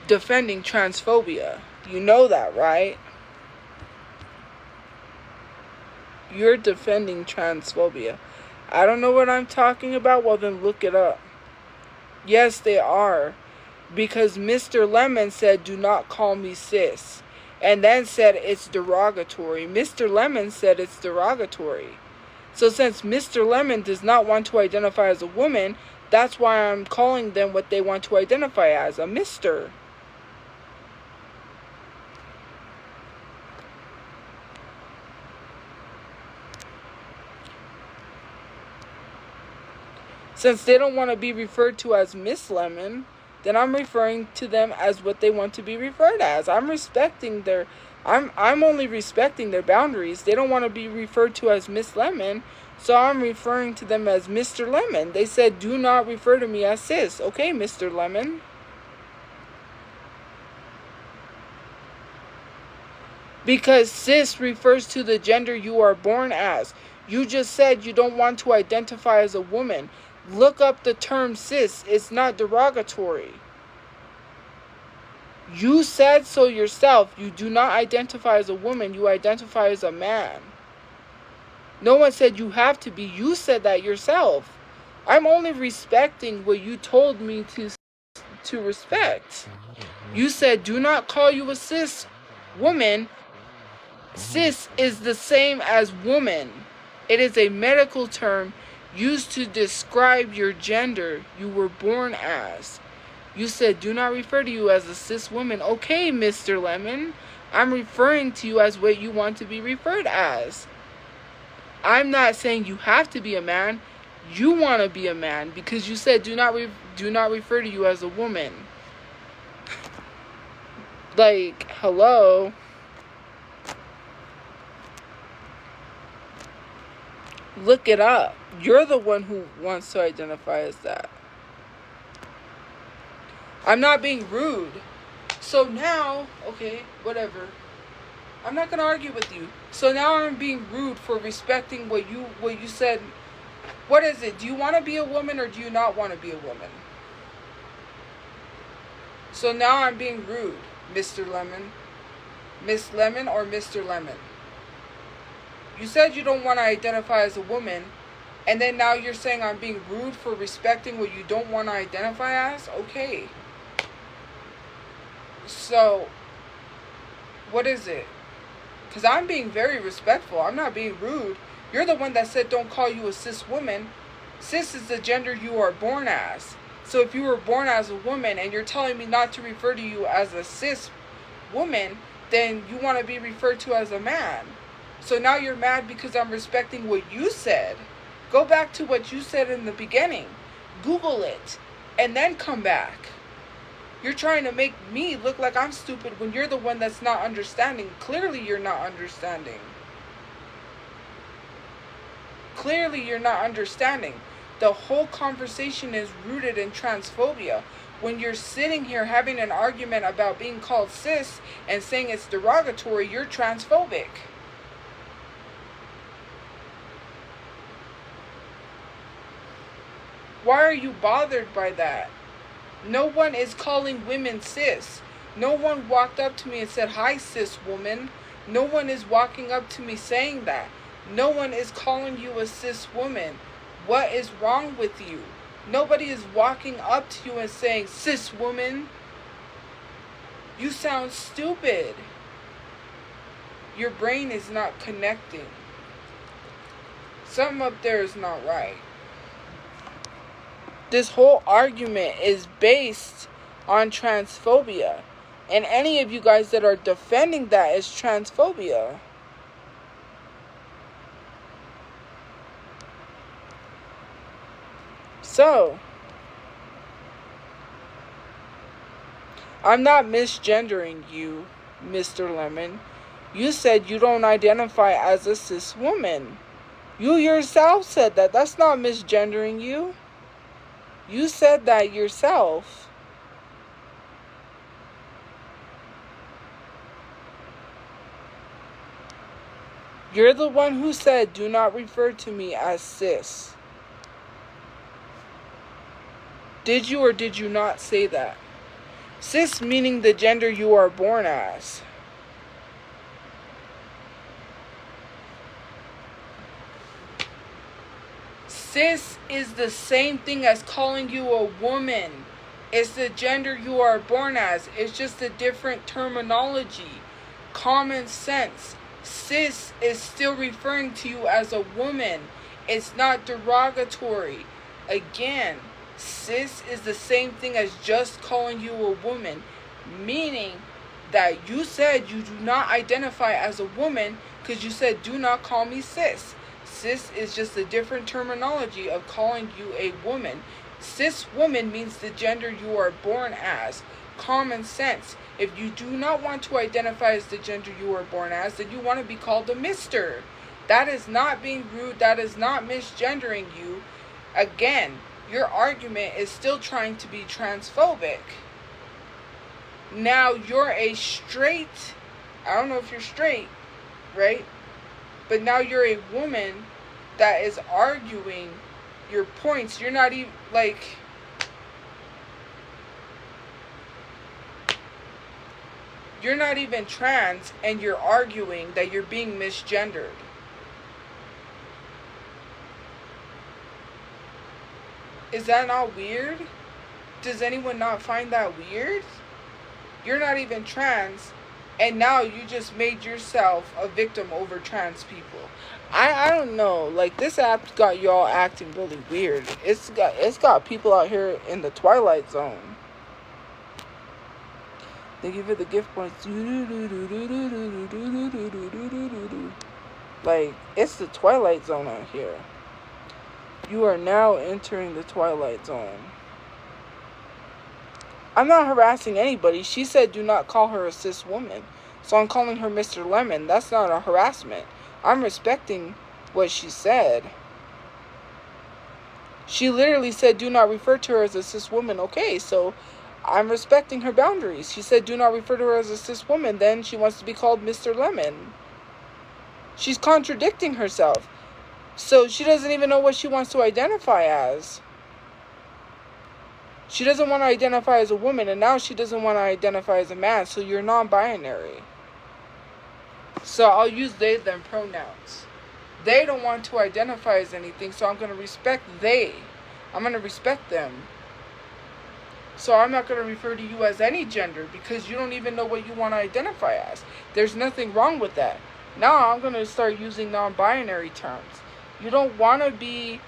defending transphobia. You know that, right? You're defending transphobia. I don't know what I'm talking about. Well, then look it up. Yes, they are. Because Mr. Lemon said, do not call me cis. And then said it's derogatory. Mr. Lemon said it's derogatory. So since Mr. Lemon does not want to identify as a woman, that's why I'm calling them what they want to identify as, a Mr. Since they don't want to be referred to as Miss Lemon, then I'm referring to them as what they want to be referred as. I'm only respecting their boundaries. They don't want to be referred to as Miss Lemon, so I'm referring to them as Mr. Lemon. They said, do not refer to me as cis. Okay, Mr. Lemon. Because cis refers to the gender you are born as. You just said you don't want to identify as a woman. Look up the term cis. It's not derogatory. You said so yourself. You do not identify as a woman. You identify as a man. No one said you have to be. You said that yourself. I'm only respecting what you told me to respect. You said do not call you a cis woman. Cis is the same as woman. It is a medical term used to describe your gender you were born as. You said, do not refer to you as a cis woman. Okay, Mr. Lemon. I'm referring to you as what you want to be referred as. I'm not saying you have to be a man. You want to be a man because you said, do not refer to you as a woman. Like, hello? Look it up. You're the one who wants to identify as that. I'm not being rude. So now, okay, whatever. I'm not going to argue with you. So now I'm being rude for respecting what you said. What is it? Do you want to be a woman or do you not want to be a woman? So now I'm being rude, Mr. Lemon. Miss Lemon or Mr. Lemon? You said you don't want to identify as a woman, and then now you're saying I'm being rude for respecting what you don't want to identify as? Okay. So, What is it? Because I'm being very respectful. I'm not being rude. You're the one that said don't call you a cis woman. Cis is the gender you are born as. So if you were born as a woman and you're telling me not to refer to you as a cis woman, then you want to be referred to as a man. So now you're mad because I'm respecting what you said. Go back to what you said in the beginning. Google it. And then come back. You're trying to make me look like I'm stupid when you're the one that's not understanding. Clearly you're not understanding. Clearly you're not understanding. The whole conversation is rooted in transphobia. When you're sitting here having an argument about being called cis and saying it's derogatory, you're transphobic. Why are you bothered by that? No one is calling women cis. No one walked up to me and said, "Hi, cis woman." No one is walking up to me saying that. No one is calling you a cis woman. What is wrong with you? Nobody is walking up to you and saying, "Cis woman." You sound stupid. Your brain is not connecting. Something up there is not right. This whole argument is based on transphobia. And any of you guys that are defending that is transphobia. So, I'm not misgendering you, Mr. Lemon. You said you don't identify as a cis woman. You yourself said that. That's not misgendering you. You said that yourself. You're the one who said, "Do not refer to me as cis." Did you or did you not say that? Cis meaning the gender you are born as. Cis is the same thing as calling you a woman. It's the gender you are born as. It's just a different terminology. Common sense. Cis is still referring to you as a woman. It's not derogatory. Again, cis is the same thing as just calling you a woman, meaning that you said you do not identify as a woman because you said, "Do not call me cis." Cis is just a different terminology of calling you a woman. Cis woman means the gender you are born as. Common sense. If you do not want to identify as the gender you were born as, then you want to be called a mister. That is not being rude. That is not misgendering you. Again, your argument is still trying to be transphobic. Now you're a straight, I don't know if you're straight, right? But now you're a woman that is arguing your points. You're not even, like, you're not even trans and you're arguing that you're being misgendered. Is that not weird? Does anyone not find that weird? You're not even trans, and now you just made yourself a victim over trans people. I don't know. Like, this app got y'all acting really weird. It's got people out here in the Twilight Zone. Thank you for the gift points. Like, it's the Twilight Zone out here. You are now entering the Twilight Zone. I'm not harassing anybody. She said do not call her a cis woman. So I'm calling her Mr. Lemon. That's not a harassment. I'm respecting what she said. She literally said do not refer to her as a cis woman. Okay, so I'm respecting her boundaries. She said do not refer to her as a cis woman. Then she wants to be called Mr. Lemon. She's contradicting herself. So she doesn't even know what she wants to identify as. She doesn't want to identify as a woman, and now she doesn't want to identify as a man, so you're non-binary. So I'll use they, them pronouns. They don't want to identify as anything, so I'm going to respect they. I'm going to respect them. So I'm not going to refer to you as any gender because you don't even know what you want to identify as. There's nothing wrong with that. Now I'm going to start using non-binary terms. You don't want to be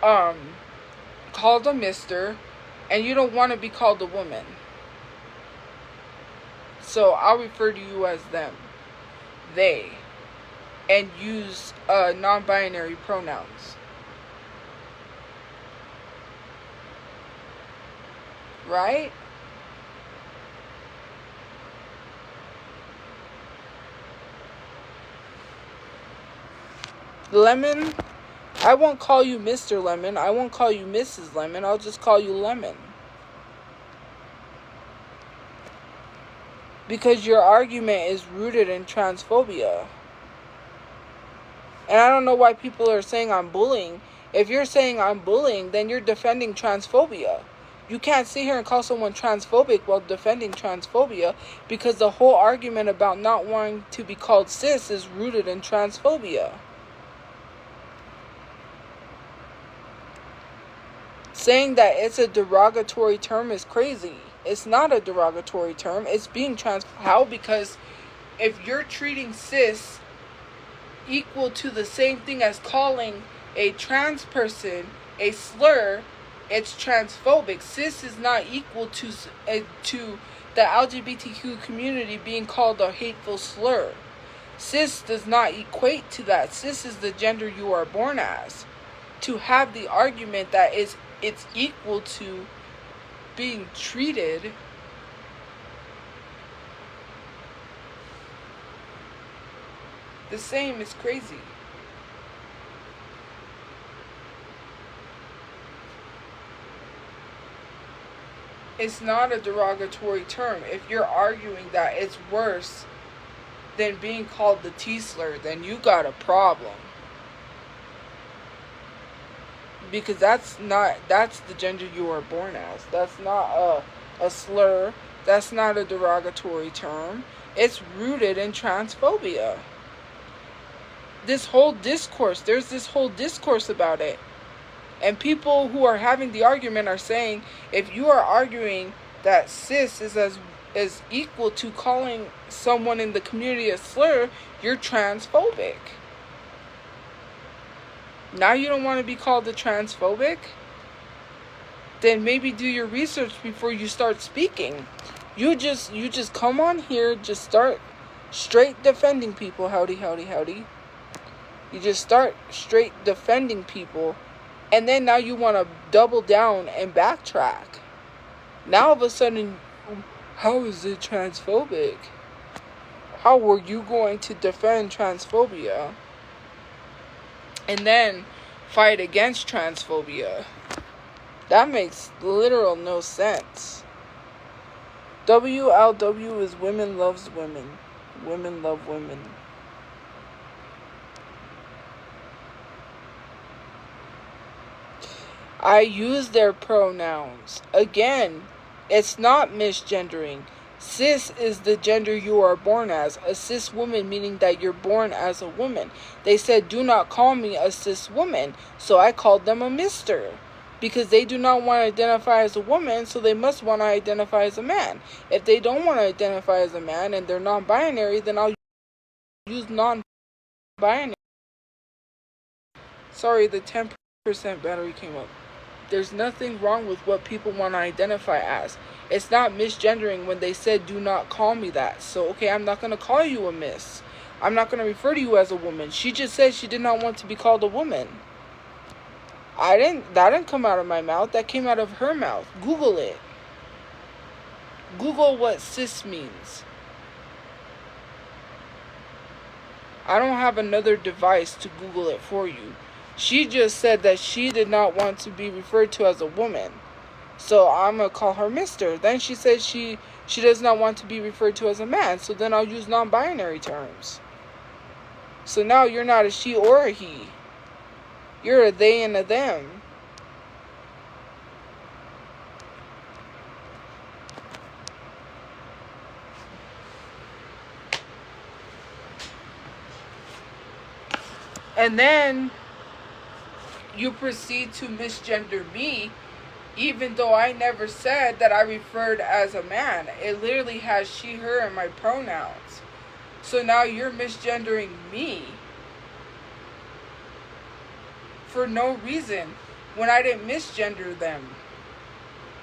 called a mister, and you don't want to be called a woman. So I'll refer to you as them, they, and use non-binary pronouns. Right? Lemon, I won't call you Mr. Lemon. I won't call you Mrs. Lemon. I'll just call you Lemon. Because your argument is rooted in transphobia. And I don't know why people are saying I'm bullying. If you're saying I'm bullying, then you're defending transphobia. You can't sit here and call someone transphobic while defending transphobia, because the whole argument about not wanting to be called cis is rooted in transphobia. Saying that it's a derogatory term is crazy. It's not a derogatory term. It's being How? Because if you're treating cis equal to the same thing as calling a trans person a slur, it's transphobic. Cis is not equal to the LGBTQ community being called a hateful slur. Cis does not equate to that. Cis is the gender you are born as. To have the argument that it's equal to being treated the same is crazy. It's not a derogatory term. If you're arguing that it's worse than being called the T-slur, then you got a problem. Because that's the gender you are born as. That's not a slur. That's not a derogatory term. It's rooted in transphobia. There's this whole discourse about it. And people who are having the argument are saying, if you are arguing that cis is equal to calling someone in the community a slur, you're transphobic. Now you don't want to be called a transphobic? Then maybe do your research before you start speaking. You just come on here, just start straight defending people. Howdy, howdy, howdy. You just start straight defending people. And then now you want to double down and backtrack. Now all of a sudden, how is it transphobic? How were you going to defend transphobia and then fight against transphobia? That makes literal no sense. WLW is women loves women. Women love women. I use their pronouns. Again, it's not misgendering. Cis is the gender you are born as. A cis woman, meaning that you're born as a woman. They said, do not call me a cis woman. So I called them a mister. Because they do not want to identify as a woman, so they must want to identify as a man. If they don't want to identify as a man and they're non-binary, then I'll use non-binary. Sorry, the 10% battery came up. There's nothing wrong with what people want to identify as. It's not misgendering when they said, do not call me that. So, okay, I'm not going to call you a miss. I'm not going to refer to you as a woman. She just said she did not want to be called a woman. That didn't come out of my mouth. That came out of her mouth. Google it. Google what cis means. I don't have another device to Google it for you. She just said that she did not want to be referred to as a woman. So I'm going to call her Mr. Then she said she does not want to be referred to as a man. So then I'll use non-binary terms. So now you're not a she or a he. You're a they and a them. And then you proceed to misgender me Even though I never said that I referred as a man. It literally has she, her in my pronouns. So now you're misgendering me for no reason when I didn't misgender them.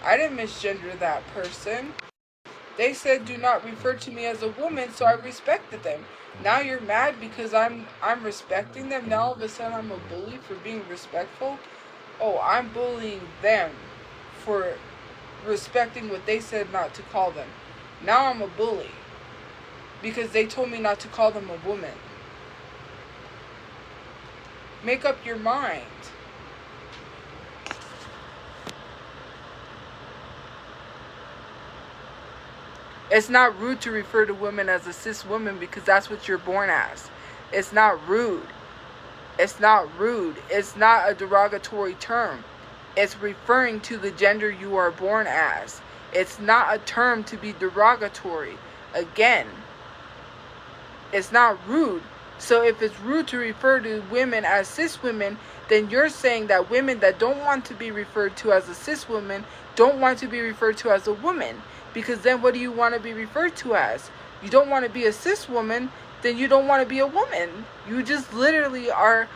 I didn't misgender that person. They said do not refer to me as a woman, so I respected them. Now you're mad because I'm respecting them. Now all of a sudden I'm a bully for being respectful. Oh, I'm bullying them for respecting what they said not to call them. Now I'm a bully because they told me not to call them a woman. Make up your mind. It's not rude to refer to women as a cis woman because that's what you're born as. It's not rude. It's not rude. It's not a derogatory term. It's referring to the gender you are born as. It's not a term to be derogatory. Again, it's not rude. So if it's rude to refer to women as cis women, then you're saying that women that don't want to be referred to as a cis woman don't want to be referred to as a woman. Because then what do you want to be referred to as? You don't want to be a cis woman, then you don't want to be a woman. You just literally are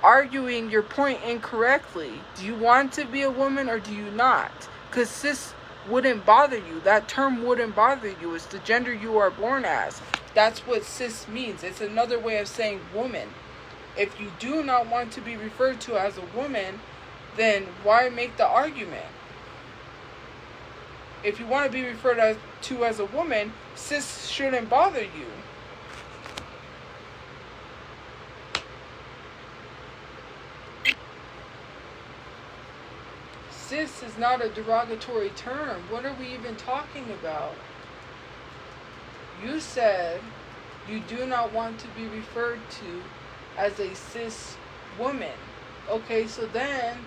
arguing your point incorrectly. Do you want to be a woman or do you not? Because cis wouldn't bother you. That term wouldn't bother you. It's the gender you are born as. That's what cis means. It's another way of saying woman. If you do not want to be referred to as a woman, then why make the argument? If you want to be referred to as a woman, cis shouldn't bother you. Cis is not a derogatory term. What are we even talking about? You said you do not want to be referred to as a cis woman. Okay, so then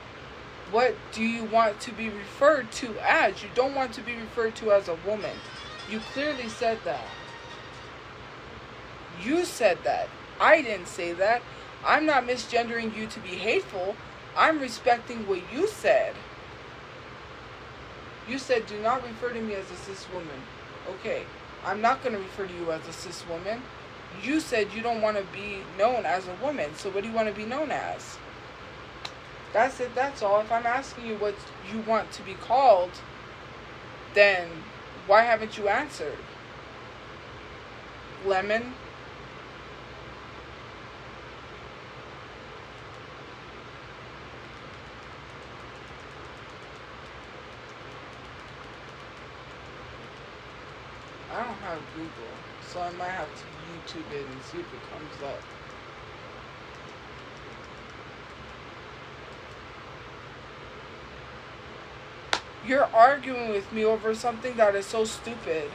what do you want to be referred to as? You don't want to be referred to as a woman. You clearly said that. You said that. I didn't say that. I'm not misgendering you to be hateful. I'm respecting what you said. You said do not refer to me as a cis woman. Okay, I'm not going to refer to you as a cis woman. You said you don't want to be known as a woman. So what do you want to be known as? That's it, that's all. If I'm asking you what you want to be called, then why haven't you answered? Lemon? I don't have Google, so I might have to YouTube it and see if it comes up. You're arguing with me over something that is so stupid.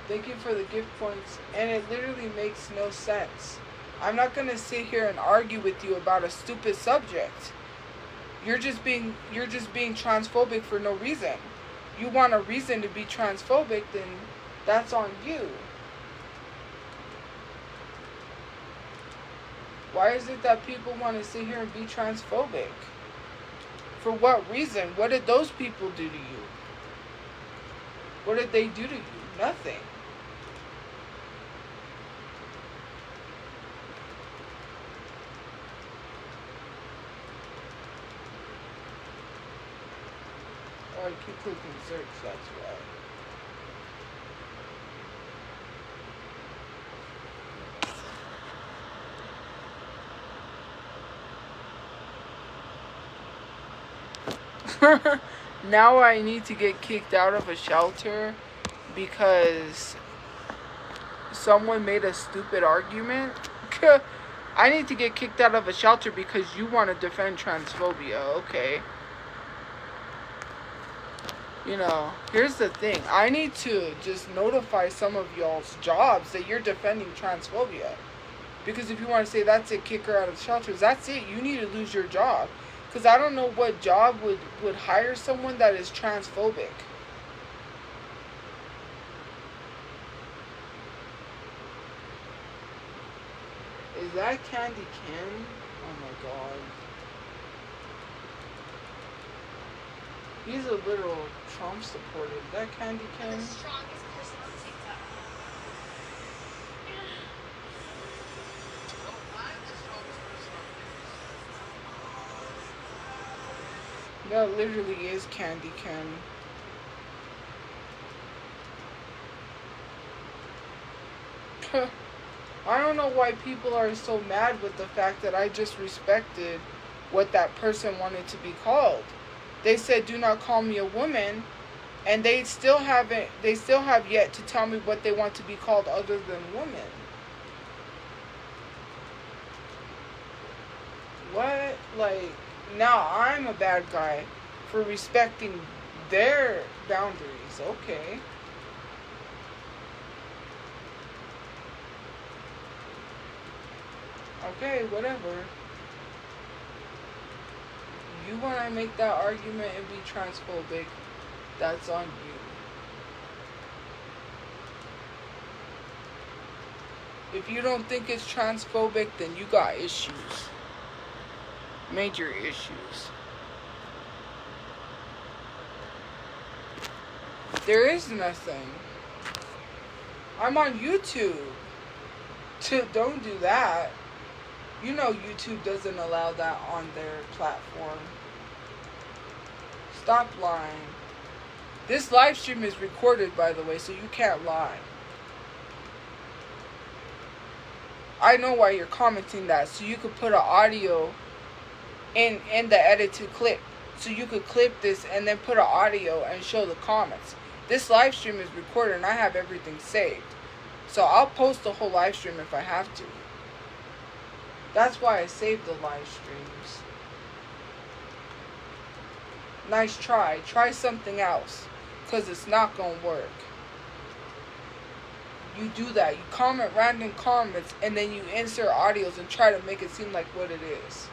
Thank you for the gift points. And it literally makes no sense. I'm not going to sit here and argue with you about a stupid subject. You're just being transphobic for no reason. You want a reason to be transphobic, then that's on you. Why is it that people want to sit here and be transphobic? For what reason? What did those people do to you? What did they do to you? Nothing. Oh, I keep clicking search, that's why. Now I need to get kicked out of a shelter because someone made a stupid argument. I need to get kicked out of a shelter because you want to defend transphobia. Okay. You know, here's the thing. I need to just notify some of y'all's jobs that you're defending transphobia. Because if you want to say that's it, kick her out of shelters, that's it. You need to lose your job. Because I don't know what job would hire someone that is transphobic. Is that Candy Kim? Oh my god. He's a little Trump supporter. That Candy Ken. That literally is Candy Ken. I don't know why people are so mad with the fact that I just respected what that person wanted to be called. They said, "Do not call me a woman," and they still have yet to tell me what they want to be called other than woman. What? Like, now I'm a bad guy for respecting their boundaries. Okay. Okay, whatever. You want to make that argument and be transphobic, that's on you. If you don't think it's transphobic, then you got issues. Major issues. There is nothing. I'm on YouTube. Don't do that. You know YouTube doesn't allow that on their platform. Stop lying. This live stream is recorded, by the way, so you can't lie. I know why you're commenting that, so you could put an audio in the edited clip. So you could clip this and then put an audio and show the comments. This live stream is recorded and I have everything saved. So I'll post the whole live stream if I have to. That's why I saved the live streams. Nice try. Try something else. Because it's not going to work. You do that. You comment random comments and then you insert audios and try to make it seem like what it is.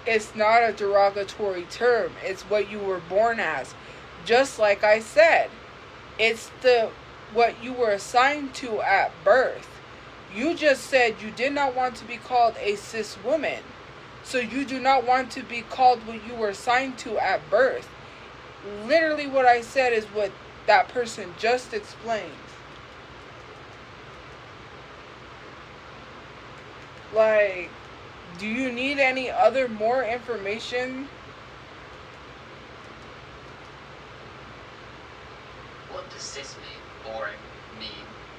It's not a derogatory term. It's what you were born as. Just like I said, it's what you were assigned to at birth. You just said you did not want to be called a cis woman. So you do not want to be called what you were assigned to at birth. Literally what I said is what that person just explained. Like, do you need any other more information?
What does cis mean? Boring, mean,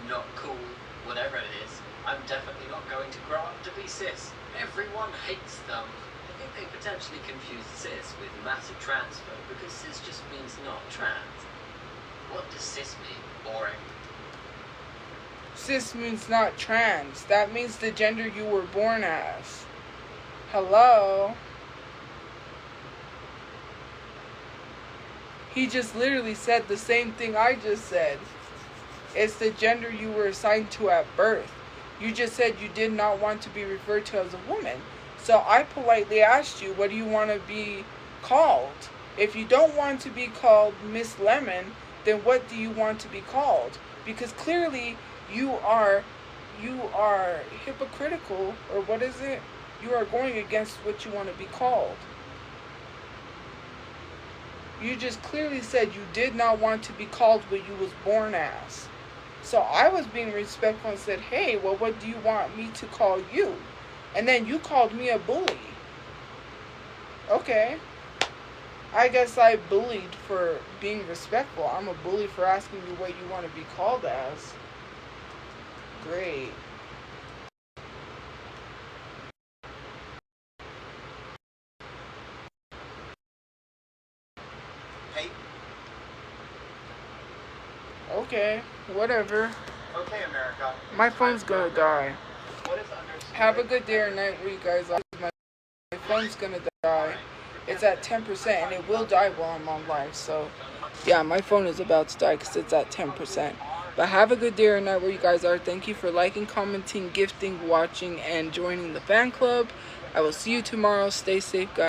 not cool, whatever it is. I'm definitely not going to grow up to be cis. Everyone hates them. I think they potentially confuse cis with massive transfer because cis just means not trans. What does cis mean? Boring.
Cis means not trans. That means the gender you were born as. Hello? He just literally said the same thing I just said. It's the gender you were assigned to at birth. You just said you did not want to be referred to as a woman. So I politely asked you, what do you want to be called? If you don't want to be called Miss Lemon, then what do you want to be called? Because clearly you are hypocritical, or what is it? You are going against what you want to be called. You just clearly said you did not want to be called what you was born as. So I was being respectful and said, hey, well, what do you want me to call you? And then you called me a bully. Okay. I guess I bullied for being respectful. I'm a bully for asking you what you want to be called as. Great.
Hey,
Okay, whatever.
Okay, America.
My phone's gonna die.
What is understood?
Have a good day or night where you guys are. My phone's gonna die. It's at 10% and it will die while I'm on live. So, yeah, my phone is about to die because it's at 10%. But have a good day or night where you guys are. Thank you for liking, commenting, gifting, watching, and joining the fan club. I will see you tomorrow. Stay safe, guys.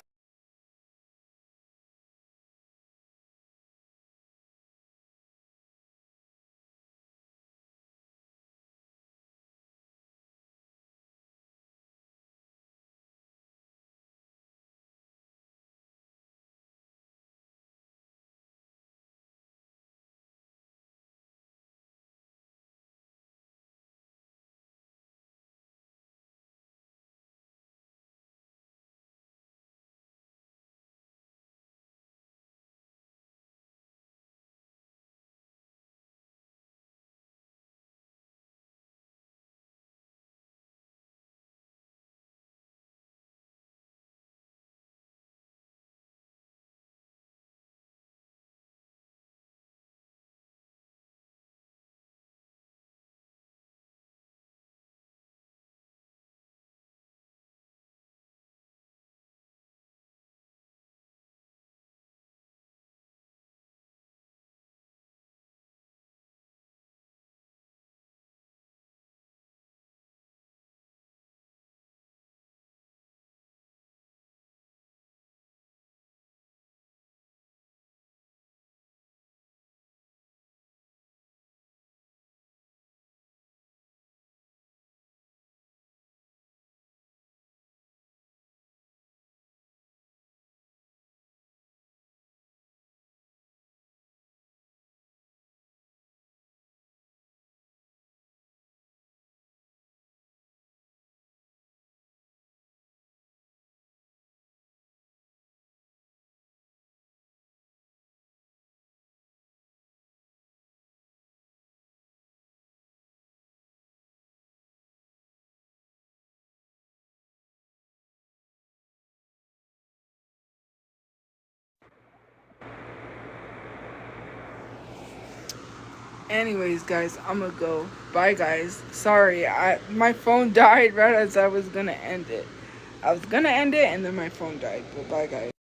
Anyways, guys, I'm gonna go. Bye, guys. Sorry, my phone died right as I was gonna end it. I was gonna end it and then my phone died. But bye, guys.